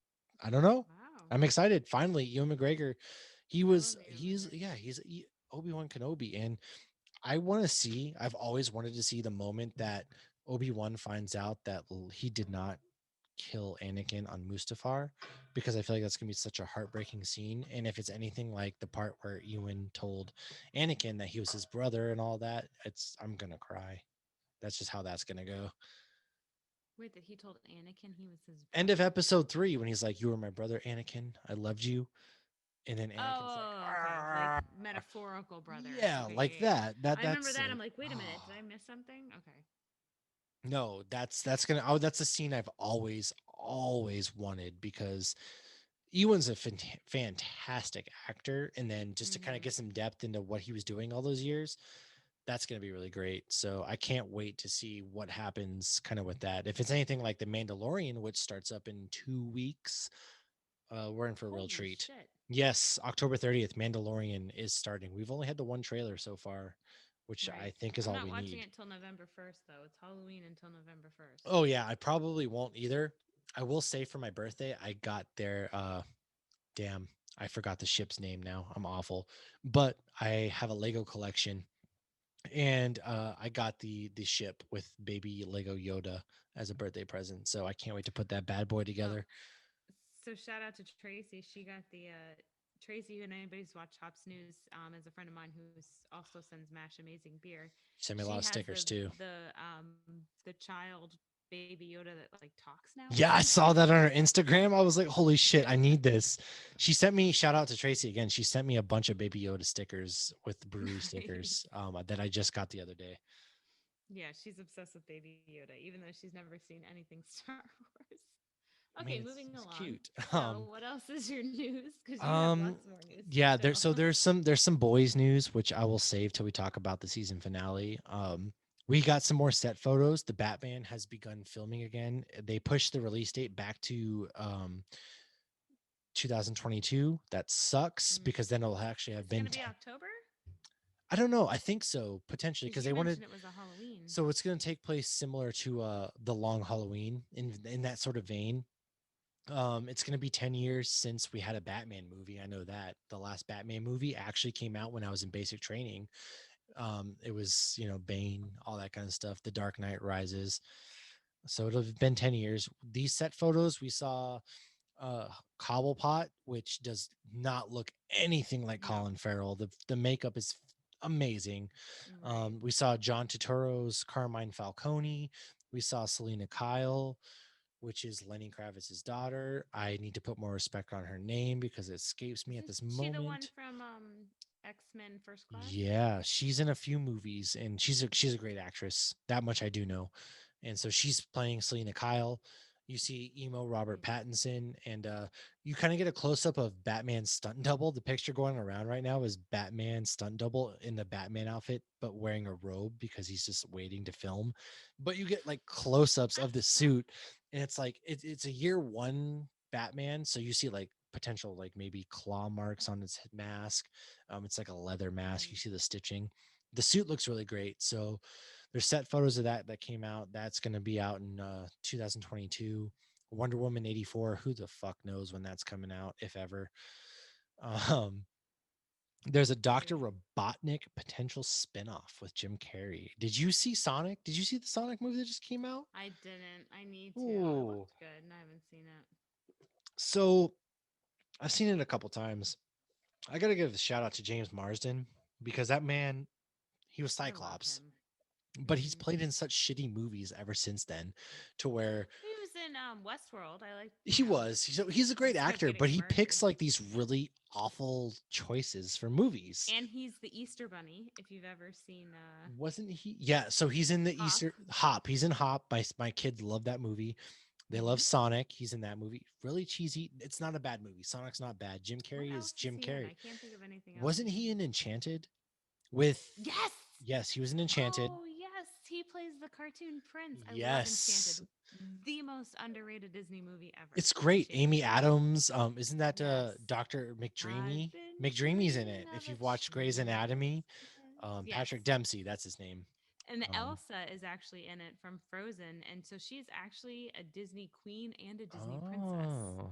I don't know. Wow. I'm excited. Finally, Ewan McGregor, I love Ewan he's yeah, McGregor. Obi-Wan Kenobi, and I want to see, I've always wanted to see the moment that Obi-Wan finds out that he did not kill Anakin on Mustafar, because I feel like that's gonna be such a heartbreaking scene. And if it's anything like the part where Ewan told Anakin that he was his brother and all that, it's I'm gonna cry. That's just how that's gonna go. Wait, that he told Anakin he was his End of brother? episode 3 when he's like, "You were my brother, Anakin. I loved you," and then Anakin's like, Oh, okay. Like "Ah." metaphorical brother. Yeah, Okay, like yeah, yeah. that. That I remember that's that. like, I'm like, wait a minute, did oh I miss something? Okay. no, that's gonna oh that's a scene I've always wanted, because Ewan's a fantastic actor, and then just to kind of Mm-hmm. get some depth into what he was doing all those years, that's going to be really great. So I can't wait to see what happens kind of with that. If it's anything like The Mandalorian, which starts up in 2 weeks, we're in for a real Holy treat. shit. Yes, October 30th, Mandalorian is starting. We've only had the one trailer so far, which I Right. think is I'm all not we watching need. it till November 1st, though. It's Halloween until November 1st. Oh yeah, I probably won't either. I will say for my birthday, I got their damn, I forgot the ship's name now. I'm awful. But I have a Lego collection, and I got the ship with baby Lego Yoda as a birthday present. So I can't wait to put that bad boy Oh, together. so shout out to Tracy. She got the Tracy, who anybody's watched Hop Snooze, is a friend of mine who also sends Mash amazing beer. Send me a She lot of has stickers too. the child baby Yoda that like talks now. I Yeah, I think. saw that on her Instagram. I was like, holy shit, I need this. She sent me, shout out to Tracy again. She sent me a bunch of Baby Yoda stickers with brewery Nice. stickers that I just got the other day. Yeah, she's obsessed with Baby Yoda, even though she's never seen anything Star Wars. I Okay, mean, moving it's along. cute. So, what else is your news? Because you have Um, lots more news yeah, still. there's some boys news which I will save till we talk about the season finale. We got some more set photos. The Batman has begun filming again. They pushed the release date back to 2022. That sucks Mm. because then it'll actually It's have going to been be October? I don't know. I think so, potentially, Because because you they mentioned wanted. it was a Halloween. So it's going to take place similar to the Long Halloween, in that sort of vein. It's going to be 10 years since we had a Batman movie. I know that the last Batman movie actually came out when I was in basic training. It was, Bane, all that kind of stuff. The Dark Knight Rises. So it'll have been 10 years. These set photos we saw uh Cobblepot, which does not look anything like No. Colin Farrell. The makeup is amazing. Right. We saw John Turturro's Carmine Falcone. We saw Selena Kyle, which is Lenny Kravitz's daughter. I need to put more respect on her name because it escapes me at Isn't this she the one moment. from X-Men First Class? Yeah, she's in a few movies and she's a great actress. That much I do know. And so she's playing Selena Kyle. You see emo Robert Nice. Pattinson, and you kind of get a close up of Batman's stunt double. The picture going around right now is Batman stunt double in the Batman outfit, but wearing a robe because he's just waiting to film. But you get like close ups of the suit, and it's like it's a year one Batman. So you see like potential like maybe claw marks on his mask. It's like a leather mask. You Mm. see the stitching. The suit looks really great. So there's set photos of that came out. That's going to be out in 2022. Wonder Woman 84. Who the fuck knows when that's coming out, if ever. Um, there's a Dr. Right. Robotnik potential spinoff with Jim Carrey. Did you see Sonic? Did you see the Sonic movie that just came out? I didn't. I need to. It Oh, looked good, and I haven't seen it. so I've seen it a couple times. I got to give a shout out to James Marsden because that man, he was I love Cyclops, him. but he's Hmm. played in such shitty movies ever since then to where He was in Westworld. I like, he was he's a great instead of actor, but getting he murdered. picks like these really awful choices for movies. And he's the Easter Bunny. If you've ever seen Wasn't he? Yeah, so he's in the Hop. Easter Hop. He's in Hop. My kids love that movie. They love Hmm. Sonic. He's in that movie. Really cheesy. It's not a bad movie. Sonic's not bad. Jim What Carrey is else is Jim he in? Carrey. I can't think of anything else Wasn't he's he in. in Enchanted? With Yes. yes, he was in Enchanted. Oh yes, he plays the cartoon prince. I love Enchanted. Yes, The most underrated Disney movie ever. it's great. Amy Enchanted. Adams. Isn't that Yes. Dr. I've McDreamy? been McDreamy's in dreaming it. of If a you've watched Grey's Anatomy, Christmas. Yes. Patrick Dempsey, that's his name. And Um, Elsa is actually in it from Frozen. And so she's actually a Disney queen and a Disney princess oh,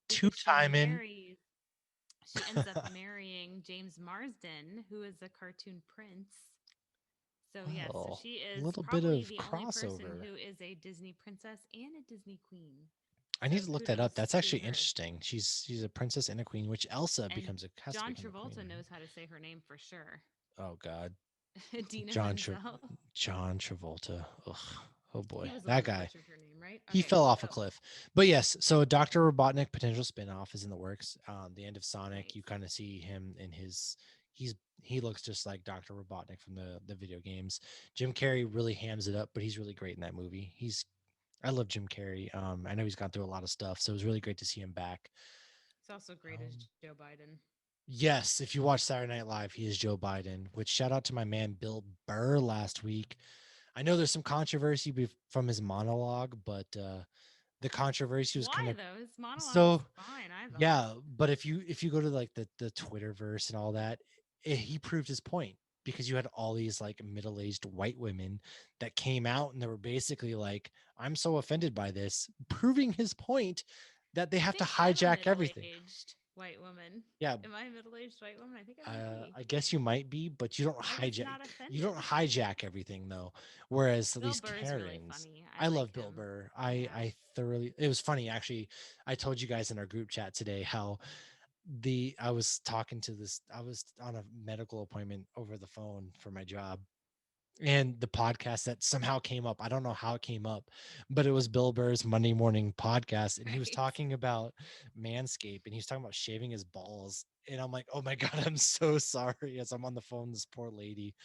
two because timing. she ends up marrying James Marsden, who is a cartoon prince. So yes, so Well, she a is little bit probably of the only person crossover. who is a Disney princess and a Disney queen. I So need to look that up. kudos That's to actually her. interesting. She's a princess and a queen, which Elsa And becomes a has to John become a queen, Travolta right? knows how to say her name for sure. Oh God, Dina John Tra- Menzel. John Travolta. Ugh. Oh boy, He was the one that who guy. butchered her name, right? He Okay, fell so off a cliff. But yes, so Dr. Robotnik potential spinoff is in the works. The end of Sonic, nice. you kind of see him in his he's he looks just like Dr. Robotnik from the video games. Jim Carrey really hams it up, but he's really great in that movie. He's I love Jim Carrey. I know he's gone through a lot of stuff, so it was really great to see him back. It's also great as Um, Joe Biden. yes, if you watch Saturday Night Live, he is Joe Biden. Which shout out to my man Bill Burr last week. I know there's some controversy from his monologue, but the controversy was kind Why of though? His monologue was so fine, I thought. yeah. But if you go to like the Twitterverse and all that, he proved his point because you had all these like middle-aged white women that came out and they were basically like, I'm so offended by this, proving his point that they I have to think I'm a hijack everything. middle-aged white woman. Yeah, Am I a middle-aged white woman? I think I might be. I guess you might be, but I was not you don't offended. hijack everything though. Whereas Bill these Burr's really Karens, funny. I I like love Bill him. Burr. Yeah. I thoroughly. It was funny actually. I told you guys in our group chat today how I was talking to this. I was on a medical appointment over the phone for my job, and the podcast that somehow came up. I don't know how it came up, but it was Bill Burr's Monday morning podcast, and he was Right. talking about Manscaped, and he was talking about shaving his balls. And I'm like, oh my god, I'm so sorry. As I'm on the phone, this poor lady.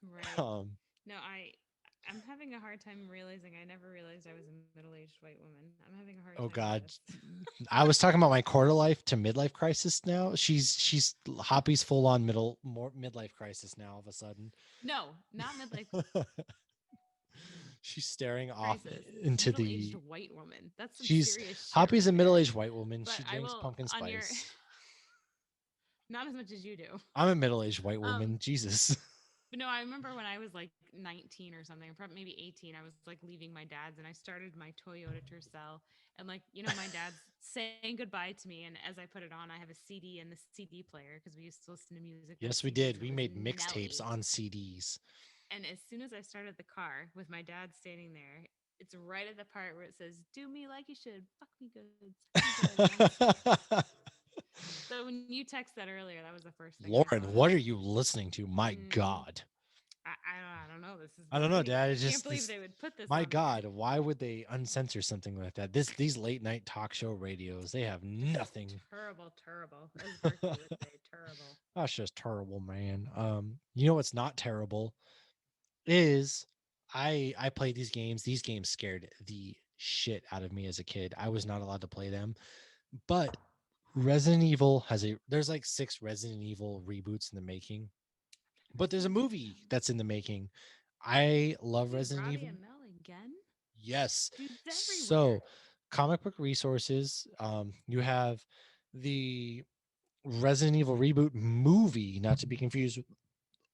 Right. Um, No, I'm having a hard time realizing I never realized I was a middle-aged white woman. I'm having a hard time oh with this. god, I was talking about my quarter life to midlife crisis. Now she's Hoppy's full on more midlife crisis now. All of a sudden, No, not midlife she's staring off crisis. into Middle-aged the. white woman. That's some She's serious shit Hoppy's right a middle there. aged white woman. But She I drinks will pumpkin on your spice. not as much as you do. I'm a middle aged white Um woman. Jesus. but no, I remember when I was like 19 or something, probably maybe 18, I was like leaving my dad's and I started my Toyota Tercel. And like, my dad's saying goodbye to me. And as I put it on, I have a CD in the CD player because we used to listen to music on Yes, we CDs and did. it We was made Nelly. mixtapes on CDs. And as soon as I started the car with my dad standing there, It's right at the part where it says, "Do me like you should, fuck me good, suck me good." So when you text that earlier, that was the first thing I thought Lauren, of. what are you listening to? My Mm, God. I don't know. This is I new don't to know, me. Dad. I It's can't just believe this. they would put this My on there. God, why would they uncensor something like that? These late night talk show radios, they have Just nothing. terrible, terrible, as Berkeley would say, terrible. That's just terrible, man. You know what's not terrible is I played these games. These games scared the shit out of me as a kid. I was not allowed to play them. But Resident Evil has a there's like 6 Resident Evil reboots in the making. I've But never there's a seen any of movie them. that's in the making. I love Dude, Resident Robbie Evil. and Mel again? Yes. Dude's everywhere. So, comic book resources, you have the Resident Evil reboot movie, not to be confused with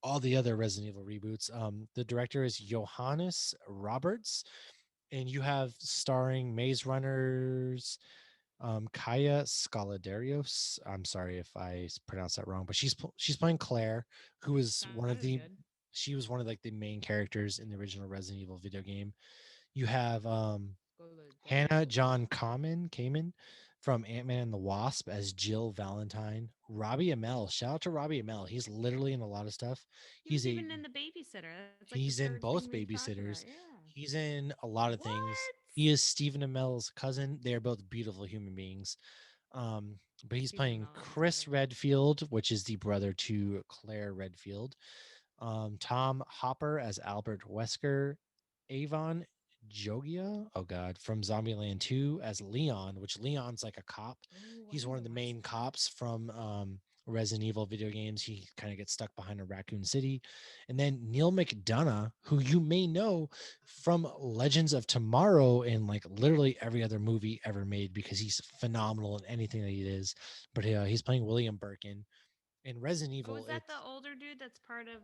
all the other Resident Evil reboots. The director is Johannes Roberts, and you have starring Maze Runners, Kaya Scaladarios. I'm sorry if I pronounced that wrong, but she's playing Claire, who is one Sounded of the good. she was one of like the main characters in the original Resident Evil video game. You have Hannah Solidario. John Kamen from Ant-Man and the Wasp as Jill Valentine. Robbie Amell. Shout out to Robbie Amell. He's literally in a lot of stuff. He was He's a even in The Babysitter. That's like the he's third in thing both we've talked about. babysitters. Yeah. He's in a lot of things. What? He is Stephen Amell's cousin. They are both beautiful human beings. Um, but he's Stephen playing Amell is better. Chris Redfield, which is the brother to Claire Redfield. Tom Hopper as Albert Wesker, Avon Jogia, oh god, from Zombieland 2 as Leon, which Leon's like a cop. Oh, I He's need one to of the watch main that. cops from Resident Evil video games. He kind of gets stuck behind a Raccoon City. And then Neil McDonough, who you may know from Legends of Tomorrow and like literally every other movie ever made because he's phenomenal in anything that he is. But he's playing William Birkin. In Resident Oh, is Evil, that the it's older dude that's part of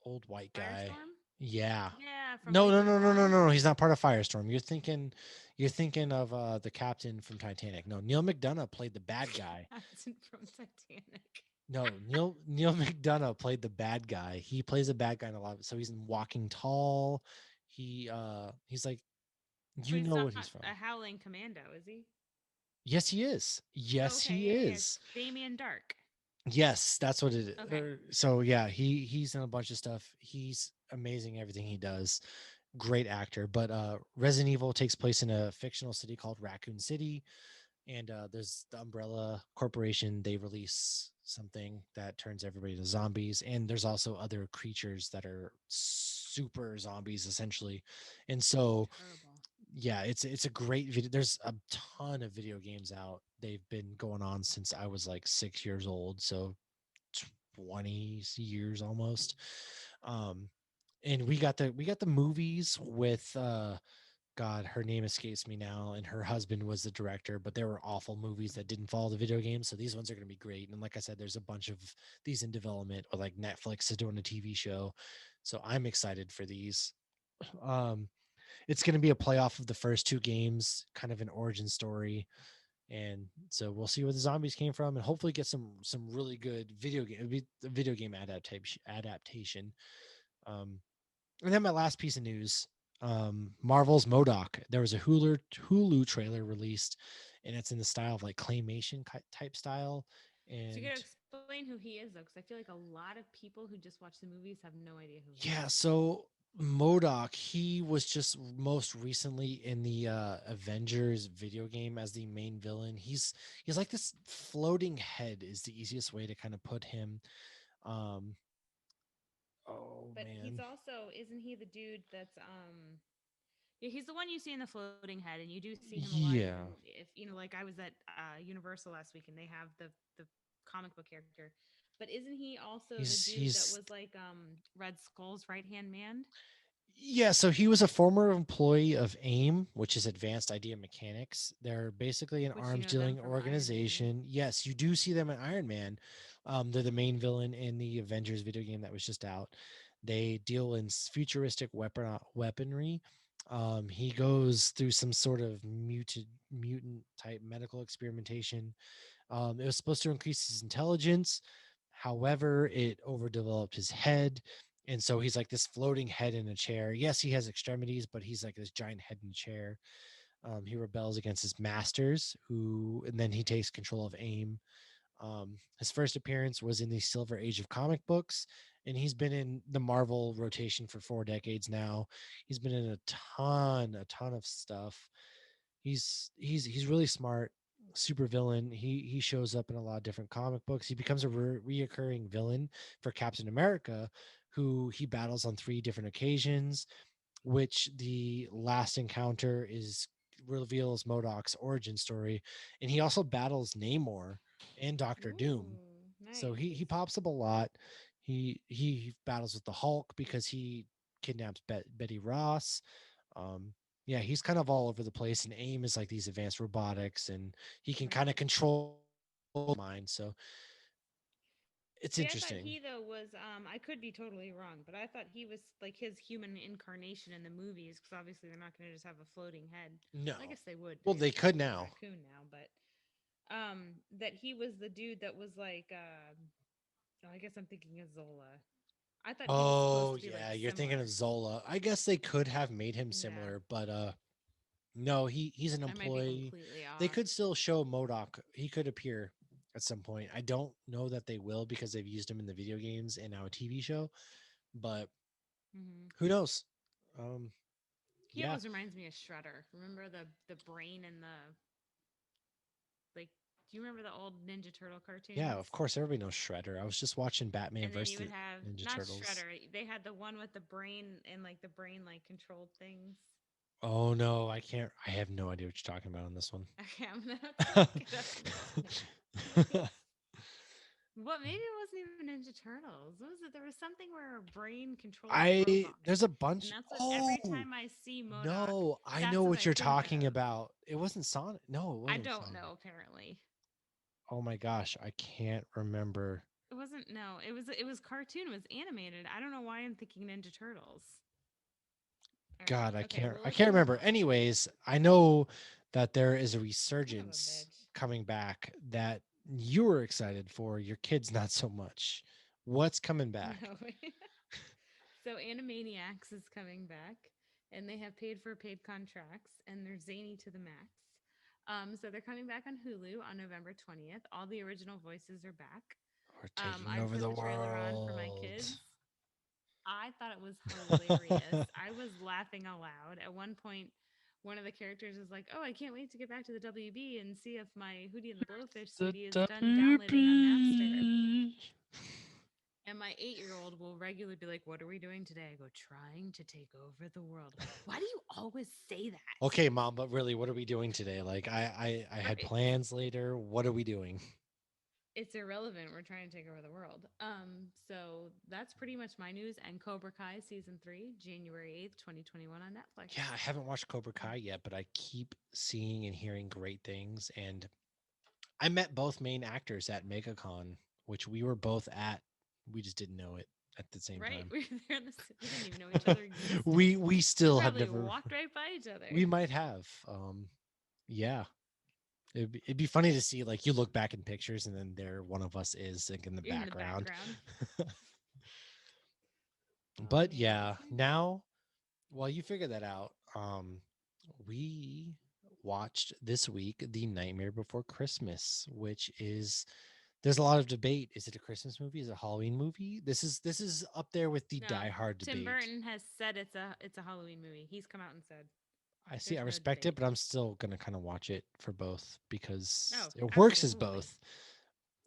old white guy. Firestorm? Yeah. Yeah, from No, no, Leaper of no, no, no, Autumn. no. He's not part of Firestorm. You're thinking of the captain from Titanic. No, Neil McDonough played the bad guy. Captain from Titanic. No, Neil McDonough played the bad guy. He plays a bad guy in a lot of it. So he's in Walking Tall. He's like So you he's know not what he's a from. Howling Commando, is he? Yes, he is. Oh, Yes, okay, he yeah, yeah. is. Damien Dark. Yes, that's what it is. Okay. So yeah, he's in a bunch of stuff. He's amazing everything he does. Great actor. But Resident Evil takes place in a fictional city called Raccoon City, and there's the Umbrella Corporation. They release something that turns everybody into zombies, and there's also other creatures that are super zombies essentially. And so Terrible. yeah, it's a great video. There's a ton of video games out. They've been going on since I was like 6 years old, so 20 years almost. Um, and we got the movies with God, her name escapes me now, and her husband was the director, but there were awful movies that didn't follow the video game. So these ones are going to be great. And like I said, there's a bunch of these in development, or like Netflix is doing a TV show. So I'm excited for these. Um, it's going to be a playoff of the first 2 games, kind of an origin story, and so we'll see where the zombies came from, and hopefully get some really good video game adaptation. Um, and then my last piece of news, Marvel's Modoc. There was a Hulu trailer released, and it's in the style of like claymation type style. So you And gotta explain who he is though, because I feel like a lot of people who just watch the movies have no idea who he is. yeah, so Modoc, he was just most recently in the Avengers video game as the main villain. He's like this floating head is the easiest way to kind of put him. Um, oh But he's man. also, isn't he the dude that's yeah, he's the one you see in the floating head, and you do see him a lot. Even Yeah. if you know, like I was at Universal last week, and they have the comic book character. But isn't he also the dude that He's was like Red Skull's right hand man? Yeah, so he was a former employee of AIM, which is Advanced Idea Mechanics. They're basically an Which you arms know them dealing from Iron Man. organization. Yes, you do see them in Iron Man. They're the main villain in the Avengers video game that was just out. They deal in futuristic weaponry. He goes through some sort of mutant type medical experimentation. It was supposed to increase his intelligence. However, it overdeveloped his head. And so he's like this floating head in a chair. Yes, he has extremities, but he's like this giant head in a chair. He rebels against his masters, and then he takes control of AIM. His first appearance was in the Silver Age of comic books, and he's been in the Marvel rotation for 4 decades now. He's been in a ton of stuff. He's really smart, super villain. He shows up in a lot of different comic books. He becomes a reoccurring villain for Captain America, who he battles on 3 different occasions, which the last encounter is reveals Modoc's origin story, and he also battles Namor and Doctor Doom. Ooh, So he nice. pops up a lot. He battles with the Hulk because he kidnaps Betty Ross. Um, yeah, he's kind of all over the place, and AIM is like these advanced robotics, and he can kind of Right. control mind. So it's See, I thought interesting. he though was I could be totally wrong, but I thought he was like his human incarnation in the movies because obviously they're not going to just have a floating head. I No, guess they would well because they he's could like a now. raccoon now, but that he was the dude that was like oh, I guess I'm thinking of Zola. I thought he was supposed Oh to be like yeah, you're thinking of similar. Zola. I guess they could have made him Yeah, similar, but no, he's an I might be employee. completely They off. could still show Modoc. He could appear at some point. I don't know that they will because they've used him in the video games and now a TV show, but Hmm. who knows? Um He yeah. always reminds me of Shredder. Remember the brain and the like? Do you remember the old Ninja Turtle Yeah, cartoons? of course everybody knows Shredder. I was just watching Batman And then versus you would the have Ninja not Turtles. Shredder. They had the one with the brain and like the brain like controlled things. Oh no, I can't. I have no idea what you're talking about on this one. Okay, I'm gonna have to look it up now. What? Maybe it wasn't even Ninja Turtles. What was it? There was something where a brain controlled a I robot, there's a and bunch. that's what every Oh time I see Modoc, no, I know that's what what I you're think talking of. about. It wasn't Sonic. No, it I wasn't don't Sonic. know. Apparently, Oh my gosh, I can't remember. it wasn't. No, it was cartoon. It was animated. I don't know why I'm thinking Ninja Turtles. All right. God, I Okay, can't we'll I look can't him remember. up. Anyways, I know that there is a Son of a resurgence bitch. coming back that you were excited for, your kids not so much. What's coming back? No. So Animaniacs is coming back, and they have paid for paid contracts, and they're zany to the max. So they're coming back on Hulu on November 20th. All the original voices are back. We're taking I over put the the trailer on for my world. kids. I thought it was hilarious. I was laughing aloud. At one point, one of the characters is like, "Oh, I can't wait to get back to the WB and see if my Hootie and the Blowfish The sweetie is done downloading on Napster." WB. And my 8-year-old will regularly be like, "What are we doing today?" I go, "Trying to take over the world." Why do you always say that? Okay, mom, but really, what are we doing today? Like, I had Right. plans later. What are we doing? It's irrelevant. We're trying to take over the world. So that's pretty much my news. And Cobra Kai season 3, January 8th, 2021 on Netflix. Yeah, I haven't watched Cobra Kai yet, but I keep seeing and hearing great things. And I met both main actors at MegaCon, which we were both at. We just didn't know it at the same Right? time. We were there. We didn't even know each other existed. we We still have probably never. walked right by each other. We might have. Yeah, it'd be funny to see like you look back in pictures and then there one of us is like in the In the background. background. Oh But man, yeah, that's nice. now while you figure that out, we watched this week The Nightmare Before Christmas, which is there's a lot of debate. Is it a Christmas movie? Is it a Halloween movie? This is up there with the No, Die Hard Tim debate. Burton has said it's a Halloween movie. He's come out and said I see. I there's no respect it, debate. but I'm still gonna kind of watch it for both because Oh, it works as absolutely. both.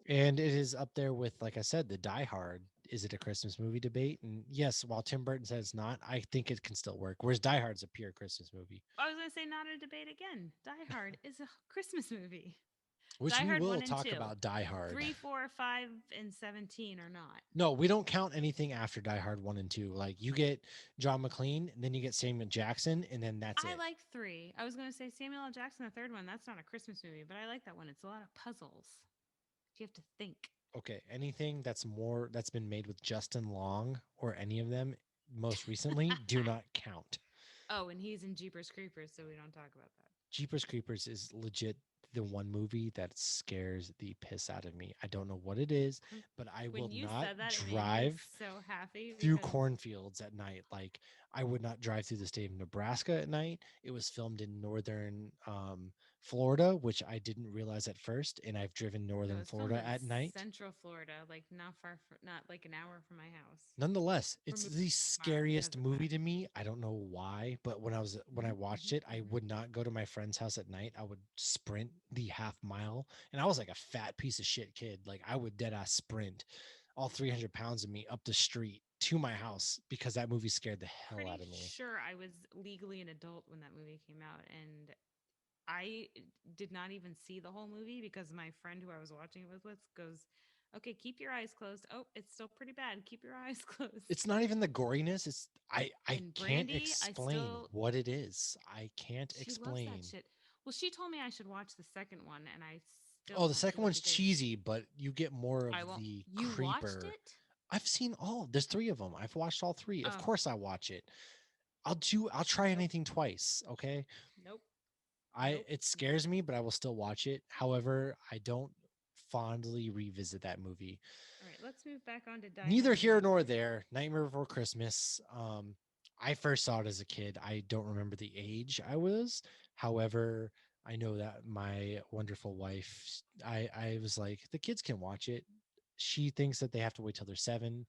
And it is up there with, like I said, the Die Hard. Is it a Christmas movie debate? And yes, while Tim Burton says it's not, I think it can still work. Whereas Die Hard's a pure Christmas movie, I was gonna say not a debate again. Die Hard is a Christmas movie. which Die we Hard will 1 and talk 2. about Die Hard. 3, 4, 5, and 17 are not. No, we don't count anything after Die Hard 1 and 2. Like you get John McClane, and then you get Samuel Jackson, and then that's I it. like 3. I was gonna say Samuel L. Jackson, the third one. That's not a Christmas movie, but I like that one. It's a lot of puzzles. You have to think. Okay, anything that's been made with Justin Long or any of them most recently do not count. Oh, and he's in Jeepers Creepers, so we don't talk about that. Jeepers Creepers is legit the one movie that scares the piss out of me. I don't know what it is, but I will When you not said that, it made me drive so happy through because cornfields at night. Like I would not drive through the state of Nebraska at night. It was filmed in northern Florida, which I didn't realize at first, and I've driven no, northern it's filmed Florida in at night. Central Florida, like not far from, not like an hour from my house. Nonetheless, We're it's moving the tomorrow because scariest of that. movie to me. I don't know why, but when I watched it, I would not go to my friend's house at night. I would sprint the half mile, and I was like a fat piece of shit kid. Like I would dead ass sprint all 300 pounds of me up the street to my house because that movie scared the hell out Pretty of me. sure I was legally an adult when that movie came out, and I did not even see the whole movie because my friend who I was watching it with goes, "Okay, keep your eyes closed. Oh, it's still pretty bad. Keep your eyes closed." It's not even the goriness. It's I And can't Brandy, I explain still what it is. I can't she loves that explain. shit. Well, she told me I should watch the second one, and I still Oh, the won't second do it one's because cheesy, but you get more of I won't. the You watched creeper. it? I've seen all. There's three of them. I've watched all three. Of Oh, course I watch it. I'll try nope, anything twice, okay? nope, I nope. it scares me, but I will still watch it. However, I don't fondly revisit that movie. All right, let's move back on to Die Neither Hard here then. nor there. Nightmare Before Christmas. I first saw it as a kid. I don't remember the age I was. However, I know that my wonderful wife, I was like, the kids can watch it. She thinks that they have to wait till they're 7.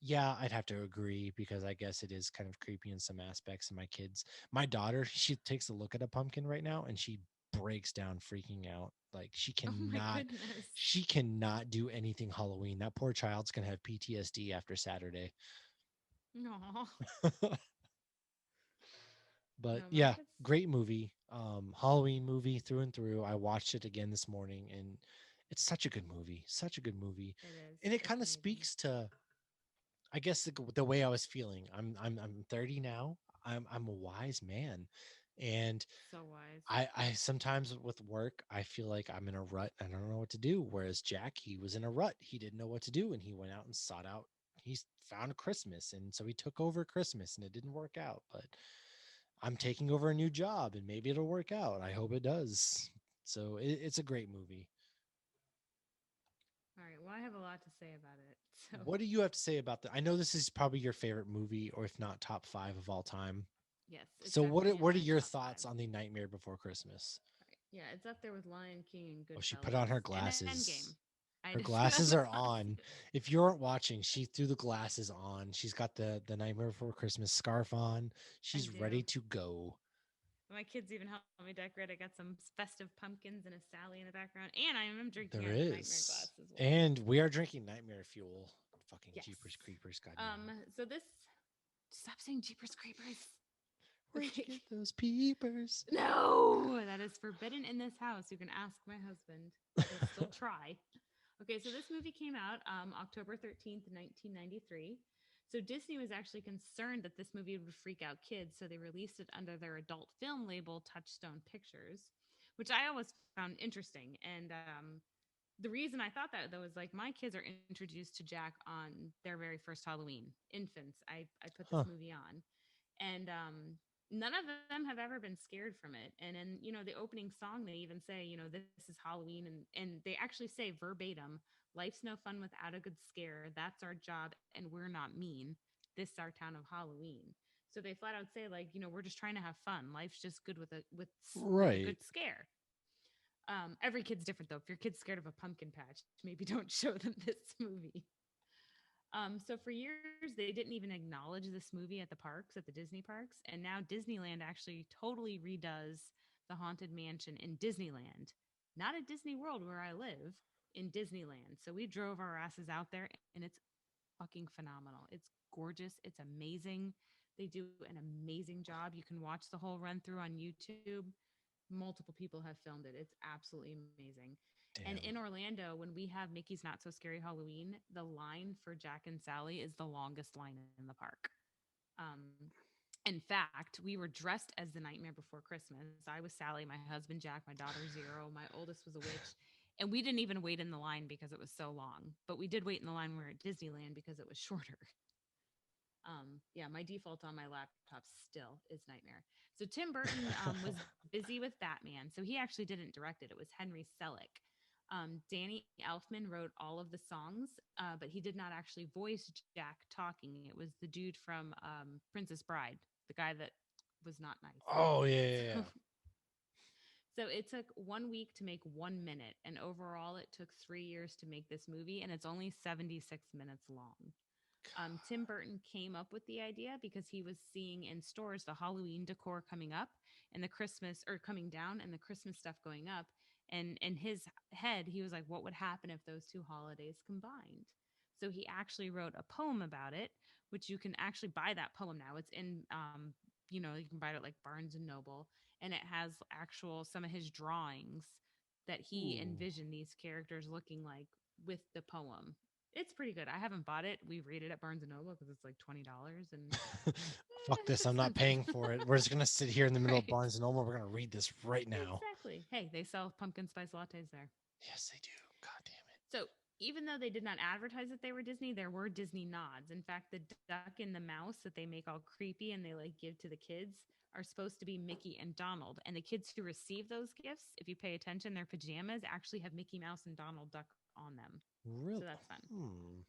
Yeah, I'd have to agree because I guess it is kind of creepy in some aspects. And my daughter, she takes a look at a pumpkin right now and she breaks down freaking out. Like Oh my goodness. she cannot do anything Halloween. That poor child's gonna have PTSD after Saturday. No, But no, my yeah, kids. great movie. Halloween movie through and through. I watched it again this morning and it's such a good movie. Such a good movie. It is. And it It's kind of amazing. speaks to I guess the way I was feeling. I'm 30 now. I'm a wise man, and So wise. I sometimes with work I feel like I'm in a rut. I don't know what to do. Whereas Jack, he was in a rut. He didn't know what to do, and he went out and sought out. He found Christmas, and so he took over Christmas, and it didn't work out. But I'm taking over a new job, and maybe it'll work out. I hope it does. So it's a great movie. All right. Well, I have a lot to say about it. So, What do you have to say about that? I know this is probably your favorite movie, or if not top 5 of all time. yes, it's So definitely in what are my your top five. thoughts on the Nightmare Before Christmas? All right. Yeah, it's up there with Lion King and Oh, she put on Goodfellas her and Endgame. glasses. I Her did put on glasses the are on. glasses. If you aren't watching, she threw the glasses on. She's got the Nightmare Before Christmas scarf on. I She's do. ready to go. My kids even helped me decorate. I got some festive pumpkins and a Sally in the background, and I am drinking There out of a nightmare is. glass as well. And we are drinking Nightmare Fuel. Fucking Yes. Jeepers Creepers, goddamn. So this. Stop saying Jeepers Creepers. Where'd you Okay. get those peepers? No, that is forbidden in this house. You can ask my husband. He'll still try. Okay, so this movie came out October 13th, 1993. So Disney was actually concerned that this movie would freak out kids, so they released it under their adult film label, Touchstone Pictures, which I always found interesting. And the reason I thought that though is like my kids are introduced to Jack on their very first Halloween, infants. I put this Huh. movie on, and none of them have ever been scared from it. And in the opening song, they even say this is Halloween, and they actually say verbatim, "Life's no fun without a good scare. That's our job, and we're not mean. This is our town of Halloween." So they flat out say like we're just trying to have fun. Life's just good with a Right. good scare. Every kid's different though. If your kid's scared of a pumpkin patch, maybe don't show them this movie. So for years they didn't even acknowledge this movie at the parks, at the Disney parks, and now Disneyland actually totally redoes the Haunted Mansion in Disneyland, not at Disney World where I live, in Disneyland. So we drove our asses out there, and it's fucking phenomenal. It's gorgeous. It's amazing. They do an amazing job. You can watch the whole run through on YouTube. Multiple people have filmed it. It's absolutely amazing. And in Damn. Orlando, when we have Mickey's Not So Scary Halloween, the line for Jack and Sally is the longest line in the park. Um, in fact, we were dressed as the Nightmare Before Christmas. I was Sally, my husband Jack, my daughter Zero, my oldest was a witch. And we didn't even wait in the line because it was so long. But we did wait in the line when we were at Disneyland because it was shorter. Yeah, my default on my laptop still is Nightmare. So Tim Burton was busy with Batman, so he actually didn't direct it. It was Henry Selick. Danny Elfman wrote all of the songs, but he did not actually voice Jack talking. It was the dude from Princess Bride, the guy that was not nice. Oh yeah, yeah, So yeah. so it took 1 week to make 1 minute, and overall, it took 3 years to make this movie, and it's only 76 minutes long. Tim Burton came up with the idea because he was seeing in stores the Halloween decor coming up and the Christmas or coming down and the Christmas stuff going up. And in his head, he was like, what would happen if those two holidays combined? So he actually wrote a poem about it, which you can actually buy that poem now. It's in, you can buy it at like Barnes and Noble, and it has actual some of his drawings that he Ooh. envisioned these characters looking like with the poem. It's pretty good. I haven't bought it. We read it at Barnes and Noble because it's like $20, and Fuck this. I'm not expensive. paying for it. We're just gonna sit here in the middle of Right. Barnes and Noble. We're gonna read this right now. Exactly. Hey, they sell pumpkin spice lattes there. Yes, they do. God damn So even though they did not advertise that they were Disney, there were Disney nods. In fact, the duck and the mouse that they make all creepy and they like give to the kids are supposed to be Mickey and Donald. And the kids who receive those gifts, if you pay attention, their pajamas actually have Mickey Mouse and Donald Duck on them. it. So Real. that's fun. Hmm.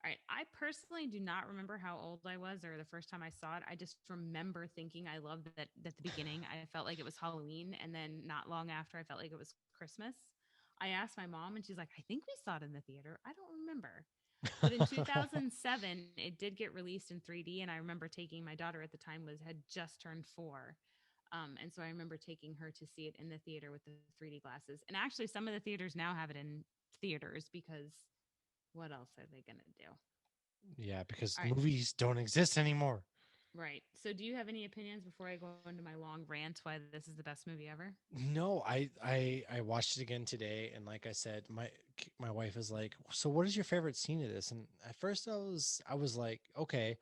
All right. I personally do not remember how old I was or the first time I saw it. I just remember thinking I loved that at the beginning. I felt like it was Halloween. And then not long after, I felt like it was Christmas. I asked my mom, and she's like, I think we saw it in the theater. I don't remember. But in 2007, it did get released in 3D. And I remember taking my daughter at the time was had just turned 4. And so I remember taking her to see it in the theater with the 3D glasses. And actually, some of the theaters now have it in theaters because what else are they going to do? Yeah, because All right. movies don't exist anymore. Right. So, do you have any opinions before I go into my long rant why this is the best movie ever? No, I watched it again today, and like I said, my wife is like, "So, what is your favorite scene of this?" And at first, I was like, "Okay,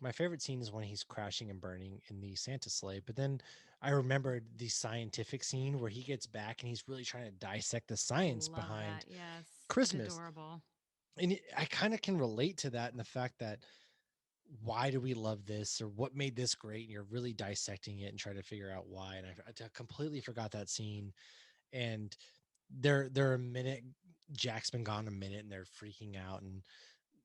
my favorite scene is when he's crashing and burning in the Santa sleigh." But then I remembered the scientific scene where he gets back and he's really trying to dissect the science Love that. behind Yes. It's Christmas, adorable. and I kind of can relate to that in the fact that why do we love this or what made this great, and you're really dissecting it and trying to figure out why. And I completely forgot that scene, and they're a minute, Jack's been gone a minute and they're freaking out, and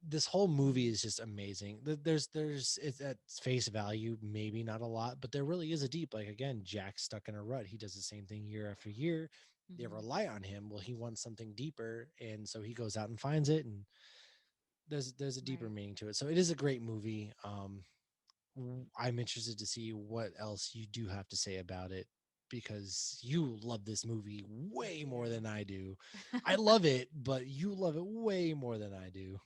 this whole movie is just amazing. There's it's at face value maybe not a lot, but there really is a deep, like, again, Jack's stuck in a rut. He does the same thing year after year. They Hmm. rely on him. Well, he wants something deeper, and so he goes out and finds it, and there's a deeper Right. meaning to it. So it is a great movie. I'm interested to see what else you do have to say about it, because you love this movie I way more than I do. do. I love it, but you love it way more than I do.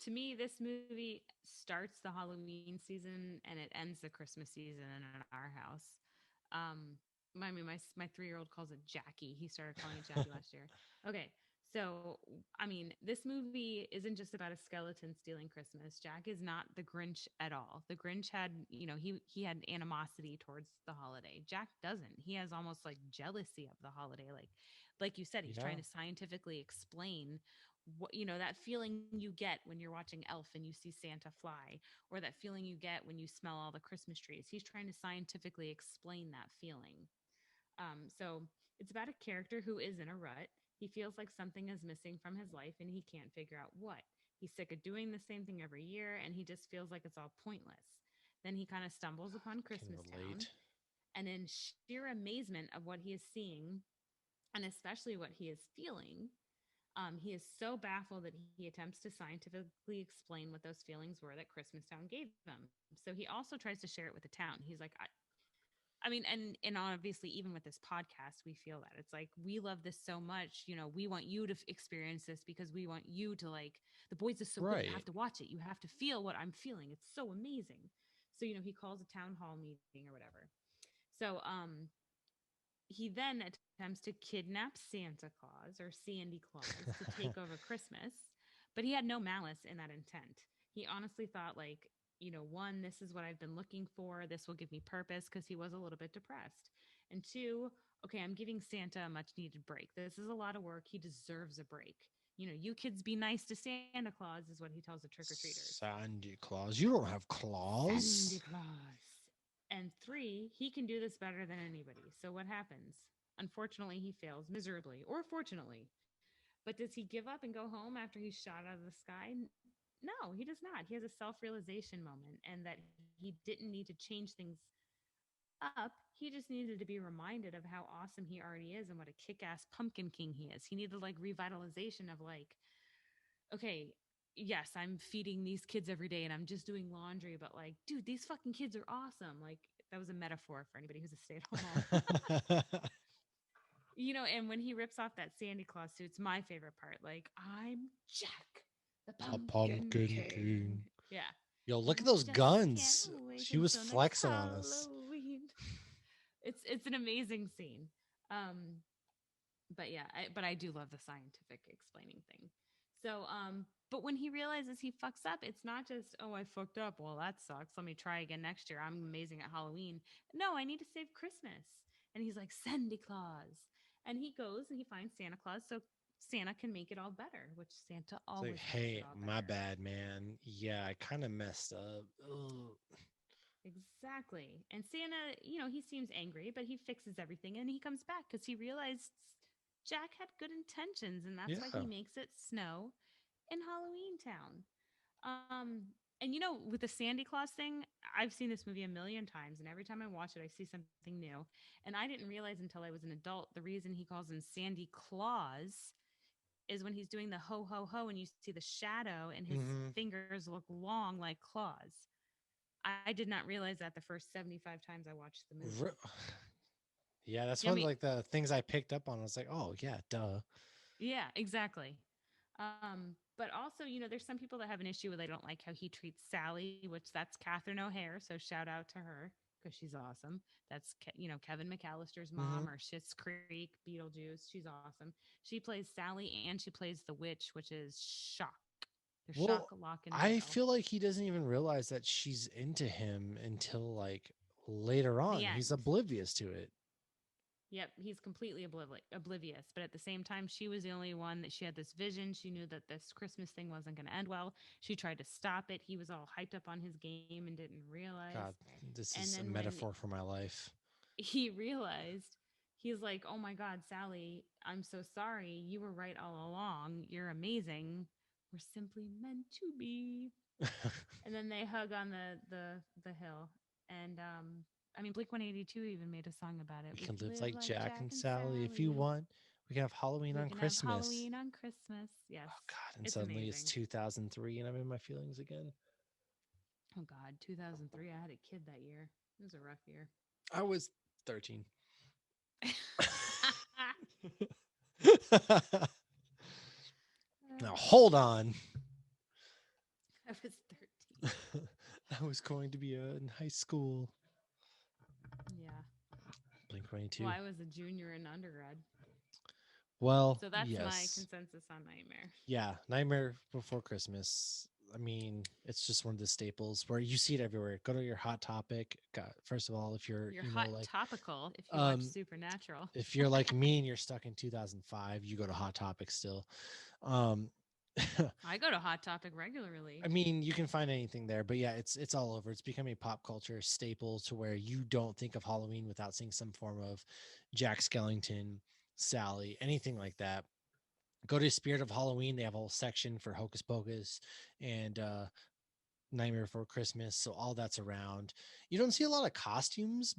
To me, this movie starts the Halloween season and it ends the Christmas season in our house. Um, my 3-year-old calls it Jackie. He started calling it Jackie last year. Okay, so I mean, this movie isn't just about a skeleton stealing Christmas. Jack is not the Grinch at all. The Grinch had, he had animosity towards the holiday. Jack doesn't. He has almost like jealousy of the holiday. Like you said, he's Yeah, trying to scientifically explain what that feeling you get when you're watching Elf and you see Santa fly, or that feeling you get when you smell all the Christmas trees. He's trying to scientifically explain that feeling. So it's about a character who is in a rut. He feels like something is missing from his life and he can't figure out what. He's sick of doing the same thing every year and he just feels like it's all pointless. Then he kind of stumbles upon can Christmas Town, relate. and in sheer amazement of what he is seeing and especially what he is feeling, he is so baffled that he attempts to scientifically explain what those feelings were that Christmastown gave him. So he also tries to share it with the town. He's like, I mean, and obviously, even with this podcast, we feel that it's like we love this so much. We want you to experience this because we want you to like the boys is so good. You Right. have to watch it. You have to feel what I'm feeling. It's so amazing. So he calls a town hall meeting or whatever. So he then attempts to kidnap Santa Claus or Sandy Claus to take over Christmas, but he had no malice in that intent. He honestly thought, like, one, this is what I've been looking for. This will give me purpose because he was a little bit depressed. And two, okay, I'm giving Santa a much needed break. This is a lot of work. He deserves a break. You kids be nice to Santa Claus, is what he tells the trick or treaters. Sandy Claus. You don't have Santa claws. Claus. And three, he can do this better than anybody. So what happens? Unfortunately, he fails miserably, or fortunately. But does he give up and go home after he's shot out of the sky? No, he does not. He has a self realization moment, and that he didn't need to change things up. He just needed to be reminded of how awesome he already is and what a kick ass pumpkin king he is. He needed like revitalization of like, okay, yes, I'm feeding these kids every day and I'm just doing laundry, but like, dude, these fucking kids are awesome. Like, that was a metaphor for anybody who's a stay at home mom. And when he rips off that Sandy Claus suit, it's my favorite part. Like, I'm Jack, the A Pumpkin pumpkin king. King. Yeah. Yo, look And at I those just can't guns. wait She was until next flexing on us. Halloween. It's an amazing scene. Um, but yeah, but I do love the scientific explaining thing. But when he realizes he fucks up, it's not just, oh, I fucked up. Well, that sucks. Let me try again next year. I'm amazing at Halloween. No, I need to save Christmas. And he's like, Sandy Claus. And he goes and he finds Santa Claus so Santa can make it all better, which Santa It's like, always makes it hey, all my better. bad, man. Yeah, I kind of messed up. Ugh. Exactly. And Santa, he seems angry, but he fixes everything and he comes back because he realized Jack had good intentions and that's why he Yeah. makes it snow in Halloween Town. And with the Sandy Claus thing, I've seen this movie a million times, and every time I watch it, I see something new. And I didn't realize until I was an adult the reason he calls him Sandy Claus is when he's doing the ho ho ho, and you see the shadow, and his Hmm. fingers look long like claws. I did not realize that the first 75 times I watched the movie. Yeah, that's I one of mean, like the things I picked up on. I was like, oh yeah, duh. yeah, exactly. But also, there's some people that have an issue where they don't like how he treats Sally, which that's Catherine O'Hare. So shout out to her because she's awesome. That's Kevin McAllister's mom Hmm. or Schitt's Creek, Beetlejuice. She's awesome. She plays Sally and she plays the witch, which is Shock. There's Shock, Well, Lock, and I Barrel. feel like he doesn't even realize that she's into him until like later The on. He's end. oblivious to it. Yep, he's completely oblivious. But at the same time, she was the only one that she had this vision. She knew that this Christmas thing wasn't going to end well. She tried to stop it. He was all hyped up on his game and didn't realize. God, this And is a then when metaphor for my life. he realized, he's like, "Oh my God, Sally, I'm so sorry. You were right all along. You're amazing. We're simply meant to be." And then they hug on the hill. And I mean, Blink 182 even made a song about it. We We can can live live like like Jack Jack and and Sally if you Sally. want. We can have Halloween We on can have Christmas. Halloween on Christmas. Yes, Oh God! And it's suddenly it's amazing. 2003, and I'm in my feelings again. Oh God, 2003. I had a kid that year. It was a rough year. I was 13. Now hold on. I was 13. I was going to be in high school. Yeah. Blink Well, 22. I was a junior in undergrad. Well, So that's my yes. consensus on Nightmare. Yeah, Nightmare Before Christmas. I mean, it's just one of the staples where you see it everywhere. Go to your hot topic. God, first of all, if you're, You're hot topical if you watch um, Supernatural. if you're like me and you're stuck in 2005, you go to hot topic still. Um, I go to Hot Topic regularly. I mean, you can find anything there, but yeah, it's all over. It's becoming a pop culture staple to where you don't think of Halloween without seeing some form of Jack Skellington, Sally, anything like that. Go to Spirit of Halloween. They have a whole section for Hocus Pocus and Nightmare Before Christmas. So all that's around. You don't see a lot of costumes,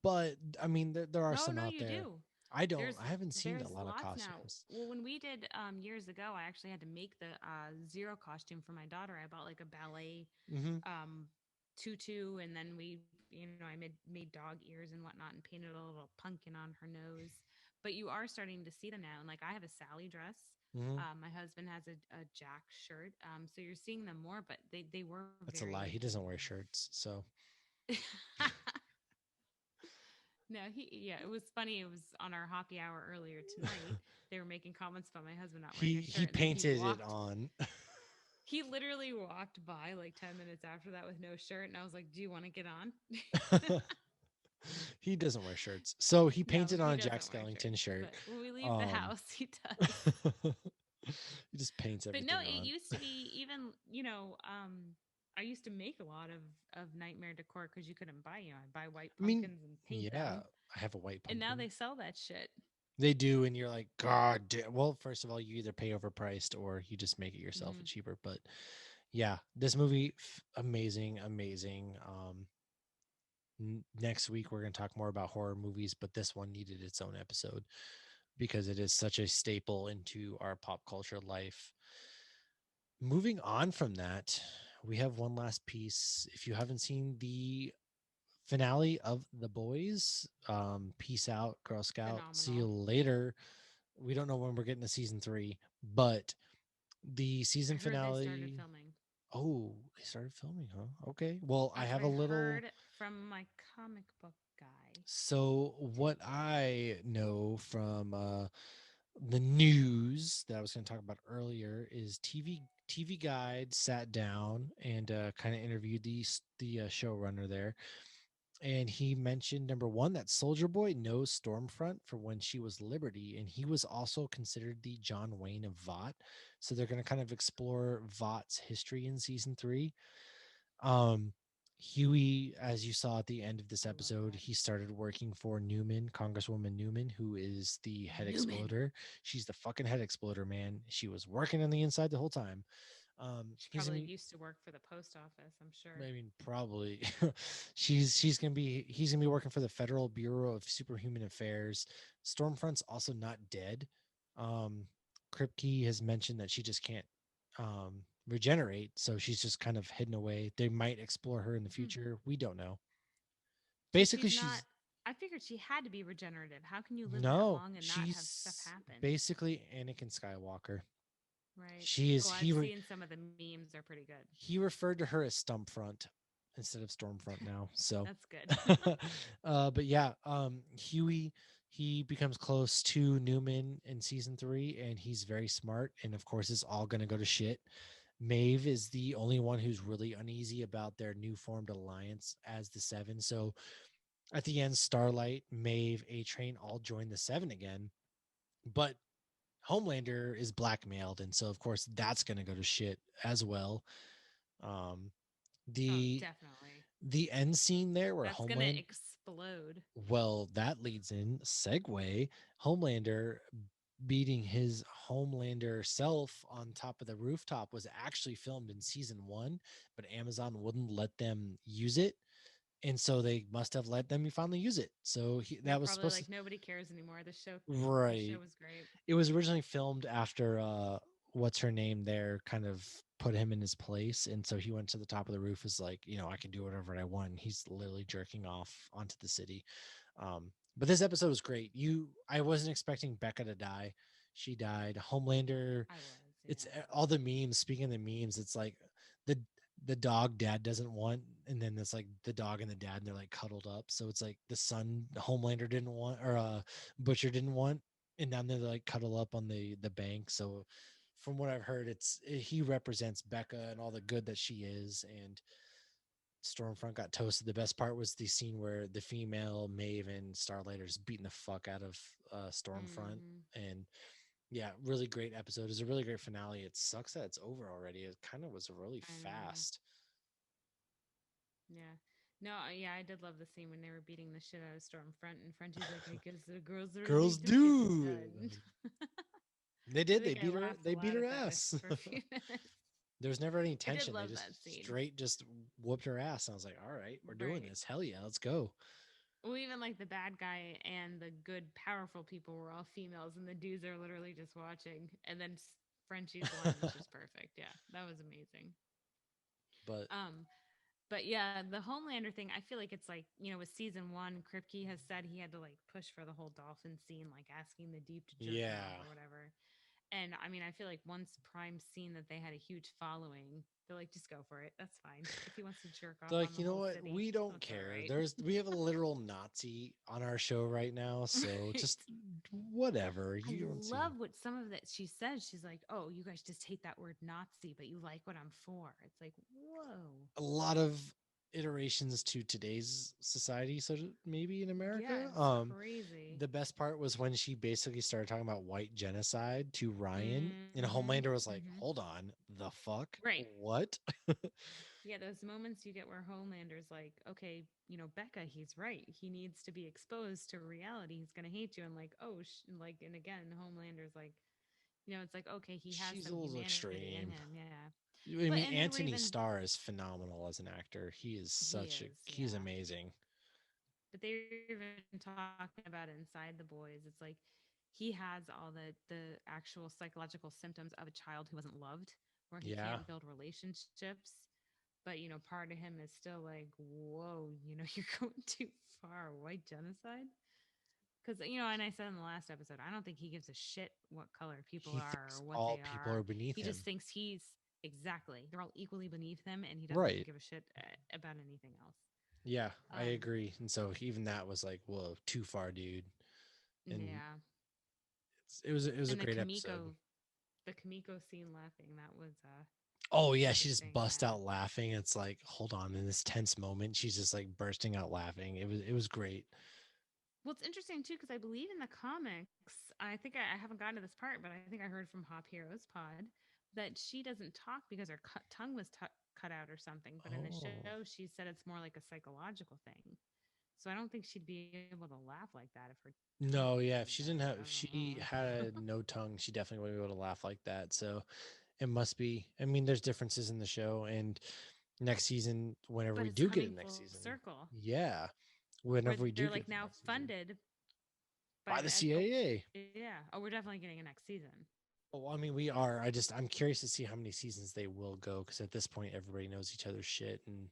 but I mean, there are No, some no, out you there. do. I haven't seen a There's lot of lots now. costumes. Well, when we did years ago, I actually had to make the zero costume for my daughter. I bought like a ballet Hmm. um, tutu, and then I made dog ears and whatnot, and painted a little pumpkin on her nose. But you are starting to see them now, and like I have a Sally dress. Hmm. My husband has a Jack shirt, so you're seeing them more. But they were That's a lie. very He doesn't wear shirts, so No, yeah, it was funny. It was on our Hoppy Hour earlier tonight. They were making comments about my husband not wearing a he shirt, and then painted it on. he literally walked by like 10 minutes after that with no shirt, and I was like, "Do you want to get on?" He doesn't wear shirts. So he No, painted on he a Jack doesn't wear Skellington shirts, shirt. but when we leave the Um house, he does. He just paints But no, everything it on. used to be even, I used to make a lot of nightmare decor because you couldn't buy, I buy white I mean, pumpkins and paint yeah, them. I have a white And now pumpkin. they sell that shit. They do, and you're like, God damn. Well, first of all, you either pay overpriced or you just make it yourself Hmm. cheaper. But yeah, this movie, amazing, amazing. Next week we're going to talk more about horror movies, but this one needed its own episode because it is such a staple into our pop culture life. Moving on from that, we have one last piece. If you haven't seen the finale of The Boys, peace out, Girl Scout. See you Phenomenal. later. We don't know when we're getting to season 3, but the I season heard they started finale. filming. Oh, they started filming, huh? Okay. Well, I That's what have a I little. heard from my comic book guy. So, what I know from the news that I was going to talk about earlier is TV Guide sat down and kind of interviewed the showrunner there, and he mentioned number one that Soldier Boy knows Stormfront from when she was Liberty, and he was also considered the John Wayne of Vought. So they're going to kind of explore Vought's history in season 3. um Huey, as you saw at the end of this I love episode, that. he started working for Newman, Congresswoman Newman, who is the head Newman. exploder. She's the fucking head exploder, man. She was working on the inside the whole time. She He's probably gonna be, used to work for the post office, I'm sure. I mean, probably. She's gonna be he's gonna be working for the Federal Bureau of Superhuman Affairs. Stormfront's also not dead. Um, Kripke has mentioned that she just can't regenerate, so she's just kind of hidden away. They might explore her in the Hmm. future. We don't know. So Basically, she's not. she's I figured she had to be regenerative. How can you live that no, long and not have stuff she's happen? basically Anakin Skywalker. Right. She is Oh, I've seen some of the memes. They're pretty good. he referred to her as Stumpfront instead of Stormfront now. So, That's good. but yeah, Huey, he becomes close to Newman in season 3, and he's very smart. And of course, it's all going to go to shit. Maeve is the only one who's really uneasy about their new formed alliance as the Seven. So at the end, Starlight, Maeve, A Train all join the Seven again. But Homelander is blackmailed, and so of course that's going to go to shit as well. Um, Oh, the definitely. the end scene there where That's gonna Homeland, explode. well, that leads in segue, Homelander beating his Homelander self on top of the rooftop was actually filmed in season 1, but Amazon wouldn't let them use it, and so they must have let them finally use it. So They're that was probably supposed to, like nobody cares anymore. The show right. was great. It was originally filmed after what's her name there kind of put him in his place, and so he went to the top of the roof, is like, I can do whatever I want. He's literally jerking off onto the city. But this episode was great. I wasn't expecting Becca to die. She died. Homelander, I was, it's yeah. all the memes. Speaking of the memes, it's like the the dog dad doesn't want, and then it's like the dog and the dad, and they're like cuddled up. So it's like the son Homelander didn't want, or Butcher didn't want, and now they're like cuddle up on the bank. So from what I've heard, he represents Becca and all the good that she is, and Stormfront got toasted. The best part was the scene where the female Maeve and Starlight are just beating the fuck out of Stormfront, Hmm. and yeah, really great episode. It was a really great finale. It sucks that it's over already. It kind of was really I know. fast. Yeah. No, yeah, I did love the scene when they were beating the shit out of Stormfront, and Frenchie's like, I guess the girls really Girls do get it do. done. They I did. think I laughed a They beat lot her at that ass. for a few minutes. There was never any I did tension. They love just that scene. straight just whooped her ass. And I was like, all right, we're doing Right. this. Hell yeah, let's go. Well, even like the bad guy and the good, powerful people were all females, and the dudes are literally just watching. And then Frenchie's line was just perfect. Yeah, that was amazing. But Um, but yeah, the Homelander thing, I feel like it's like, with season one, Kripke has said he had to like push for the whole dolphin scene, like asking the deep to jerk him off yeah, or whatever. And I mean, I feel like once Prime seen that they had a huge following, they're like, just go for it. That's fine. If he wants to jerk off they're on like, the you know whole what? city, We don't that's all care. right. We have a literal Nazi on our show right now, so Right. just whatever. I You don't see love what some of that she says. She's like, "Oh, you guys just hate that word Nazi, but you like what I'm for." It's like, whoa. a lot of iterations to today's society, so maybe in America. Yeah, it's crazy. The best part was when she basically started talking about white genocide to Ryan, and Mm-hmm. Homelander was like, Mm-hmm. "Hold on, the fuck, Right. what?" Yeah, those moments you get where Homelander's like, okay, Becca, he's right. He needs to be exposed to reality. He's gonna hate you, and like, oh, and again, Homelander's like, it's like, okay, he has She's some a little humanity in extreme. him, yeah. I But mean, and then Anthony Raven, Starr is phenomenal as an actor. he is, He's yeah. amazing. But they're even talking about it inside the boys. It's like he has all the actual psychological symptoms of a child who wasn't loved, where he Yeah, can't build relationships. But part of him is still like, whoa, you're going too far. White genocide. Because and I said in the last episode, I don't think he gives a shit what color people he are thinks or what all they people are are. beneath He just him. thinks he's exactly they're all equally beneath him, and he doesn't Right. give a shit about anything else. Yeah, I Um, agree. And so even that was like, whoa, too far, dude. And yeah, it was a and great episode. The Kamiko scene laughing, that was Oh yeah, she just interesting. bust Yeah. out laughing. It's like, hold on, in this tense moment, she's just like bursting out laughing. It was great. Well, it's interesting too because I believe in the comics. I think I haven't gotten to this part, but I think I heard from Hop Heroes Pod that she doesn't talk because her tongue was cut out or something. But in the Oh. show, she said it's more like a psychological thing. So I don't think she'd be able to laugh like that if her tongue No, wasn't yeah, cut if she out. didn't I have if don't she know. had no tongue, she definitely wouldn't be able to laugh like that. So it must be. I mean, there's differences in the show, and next season, whenever But we it's do get it coming next full season, circle yeah, where whenever we they're do like get it now next season, funded by by the the oh CAA. yeah, oh, we're definitely getting a next season. Oh, I mean, we are. I'm curious to see how many seasons they will go because at this point, everybody knows each other's shit, and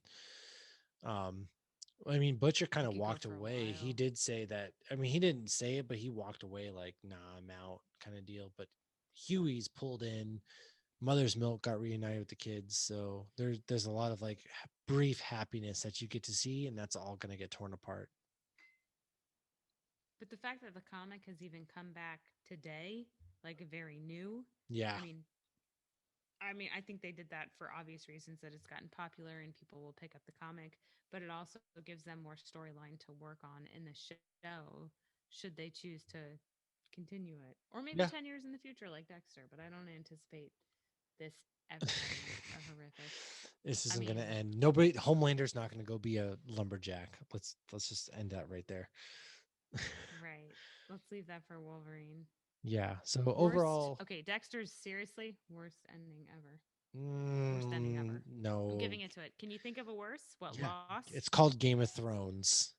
um, I mean, Butcher kind It of could go walked for a away. He while. did say that. I mean, he didn't say it, but he walked away like, "Nah, I'm out," kind of deal. But Huey's pulled in. Mother's Milk got reunited with the kids, so there's a lot of like brief happiness that you get to see, and that's all gonna get torn apart. But the fact that the comic has even come back today, like very new, Yeah, I mean, I think they did that for obvious reasons that it's gotten popular and people will pick up the comic, but it also gives them more storyline to work on in the show should they choose to continue it. Or maybe yeah. 10 years in the future like Dexter, but I don't anticipate this ever having a horrific. This I isn't gonna mean, end. Nobody, Homelander's not gonna go be a lumberjack. Let's just end that right there. right. Let's leave that for Wolverine. Yeah. So Worst. overall, Okay, Dexter's seriously worst ending ever. Worst ending ever. I'm giving no. it to it. Can you think of a worse? What, Yeah, Lost? it's called Game of Thrones.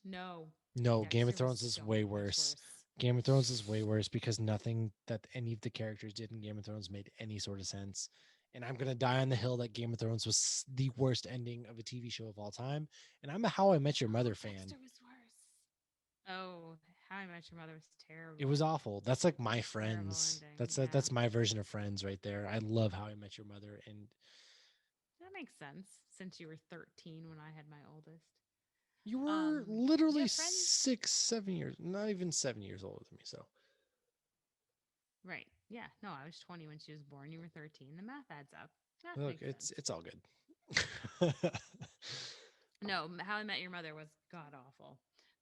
No. No, Game of Dexter was Thrones is so way much worse. worse. Game of Thrones is way worse because nothing that any of the characters did in Game of Thrones made any sort of sense. And I'm gonna die on the hill that Game of Thrones was the worst ending of a TV show of all time. And I'm a How I Met Your No, Mother fan. Dexter was worse. Oh, How I Met Your Mother was It was terrible. awful. That's like my Terrible Friends. ending. Yeah. That's my version of Friends right there. I love How I Met Your Mother, and That makes sense since you were 13 when I had my oldest. you were Yeah, literally Friends. 7 years, not even 7 years older than me. So Right. Yeah. No, I was 20 when she was born. You were 13. The math adds up. Math look, makes sense. it's all good. No, How I Met Your Mother was god awful.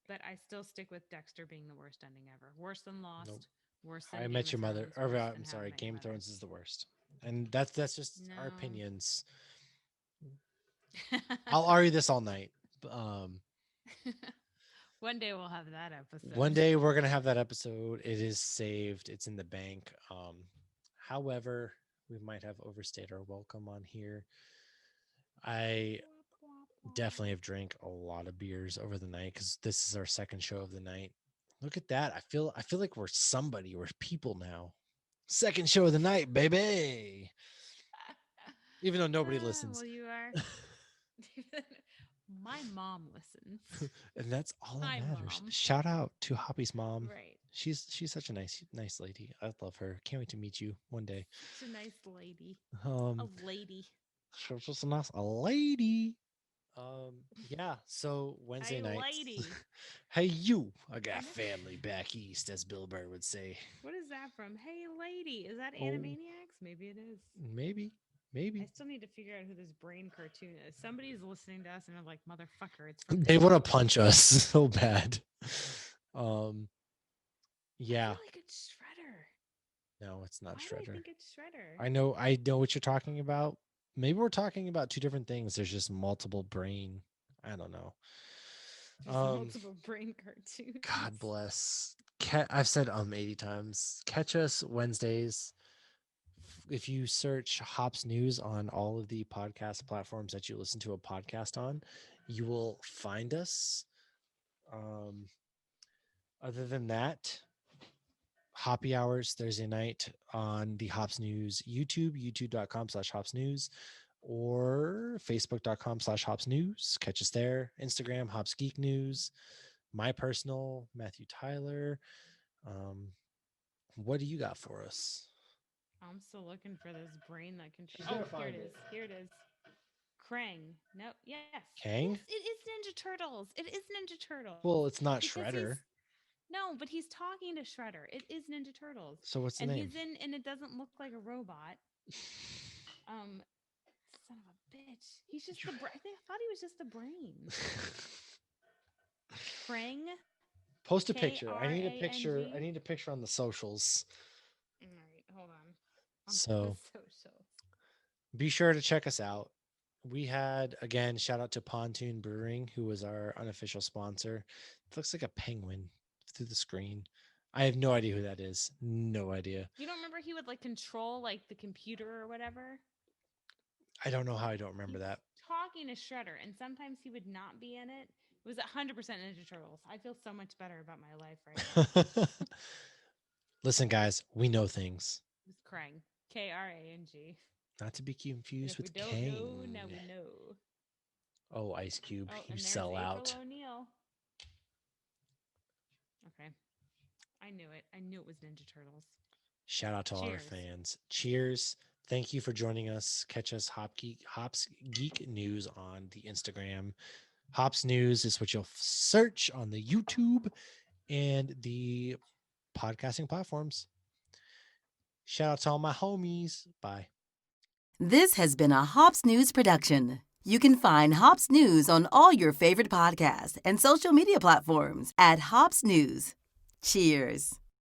But I still stick with Dexter being the worst ending ever. Worse than Nope. Lost, worse How than I Game Met of Your Mother, Thrones, or worse I'm than How I sorry, Met Your Game of Mother. Thrones is the worst, and that's just our No. opinions. I'll argue this all night. Um, One day we'll have that one episode. day we're gonna have that episode. It is saved. It's in the bank. However, we might have overstayed our welcome on here. I Womp, womp, womp. definitely have drank a lot of beers over the night because this is our second show of the night. Look at that. I feel like we're somebody. We're people now. Second show of the night, baby. Even though nobody Well, listens. you are. My mom listens. And that's all that Hi, matters. mom. Shout out to Hoppy's mom. Right. She's such a nice lady. I love her. Can't wait to meet you one day. Such a nice lady. A Um lady. she's just a nice lady. Yeah, so Wednesday Hey, nights. lady. Hey you, I got family back east, as Bill Burr would say. What is that from? Hey, lady. Is that Oh, Animaniacs? Maybe it is. maybe. Maybe I still need to figure out who this brain cartoon is. Somebody's listening to us and they're like, motherfucker, it's from this they want to show. punch us so bad. Um, I feel yeah, like it's Shredder. no, it's not Why do I Shredder. think it's Shredder? I know what you're talking about. Maybe we're talking about two different things. There's just multiple brain. I don't know. There's Um, multiple brain cartoons. God bless. I've said 80 times. Catch us Wednesdays. If you search Hops News on all of the podcast platforms that you listen to a podcast on, you will find us. Um, other than that, Hoppy Hours Thursday night on the Hops News YouTube, youtube.com/Hops News, or facebook.com/Hops News. Catch us there. Instagram, Hops Geek News. My personal, Matthew Tyler. Um, what do you got for us? I'm still looking for this brain that can. She's Oh, gonna here find it is. it. Here it is. Krang. No, yes. Yes, Kang? it is Ninja Turtles. It is Ninja Turtles. Well, it's not Because he's Shredder. no, but he's talking to Shredder. It is Ninja Turtles. So what's the And name? he's in and it doesn't look like a robot. Um son of a bitch. He's just the brain. I thought he was just the brain. Krang. Post a K picture. I R need a A N picture. I G. need a picture on the socials. All right, hold on. On the So socials. be sure to check us out. We had, again, shout out to Pontoon Brewing, who was our unofficial sponsor. It looks like a penguin through the screen. I have no idea who that is. No idea. You don't remember he would like control like the computer or whatever? I don't know how I don't He remember was that. talking to Shredder, and sometimes he would not be in it. It was 100% Ninja Turtles. I feel so much better about my life right now. Listen, guys, we know things. It was Krang. Krang. Not to be And confused if we with don't know, now Kang. we know. Oh, Ice Cube, Oh, you and there's sell April out. O'Neil. Okay. I knew it. I knew it was Ninja Turtles. Shout out to all our Cheers. fans. Cheers. Thank you for joining us. Catch us Hops Geek News on the Instagram. Hops News is what you'll search on the YouTube and the podcasting platforms. Shout out to all my homies. Bye. This has been a Hops News production. You can find Hops News on all your favorite podcasts and social media platforms at Hops News. Cheers.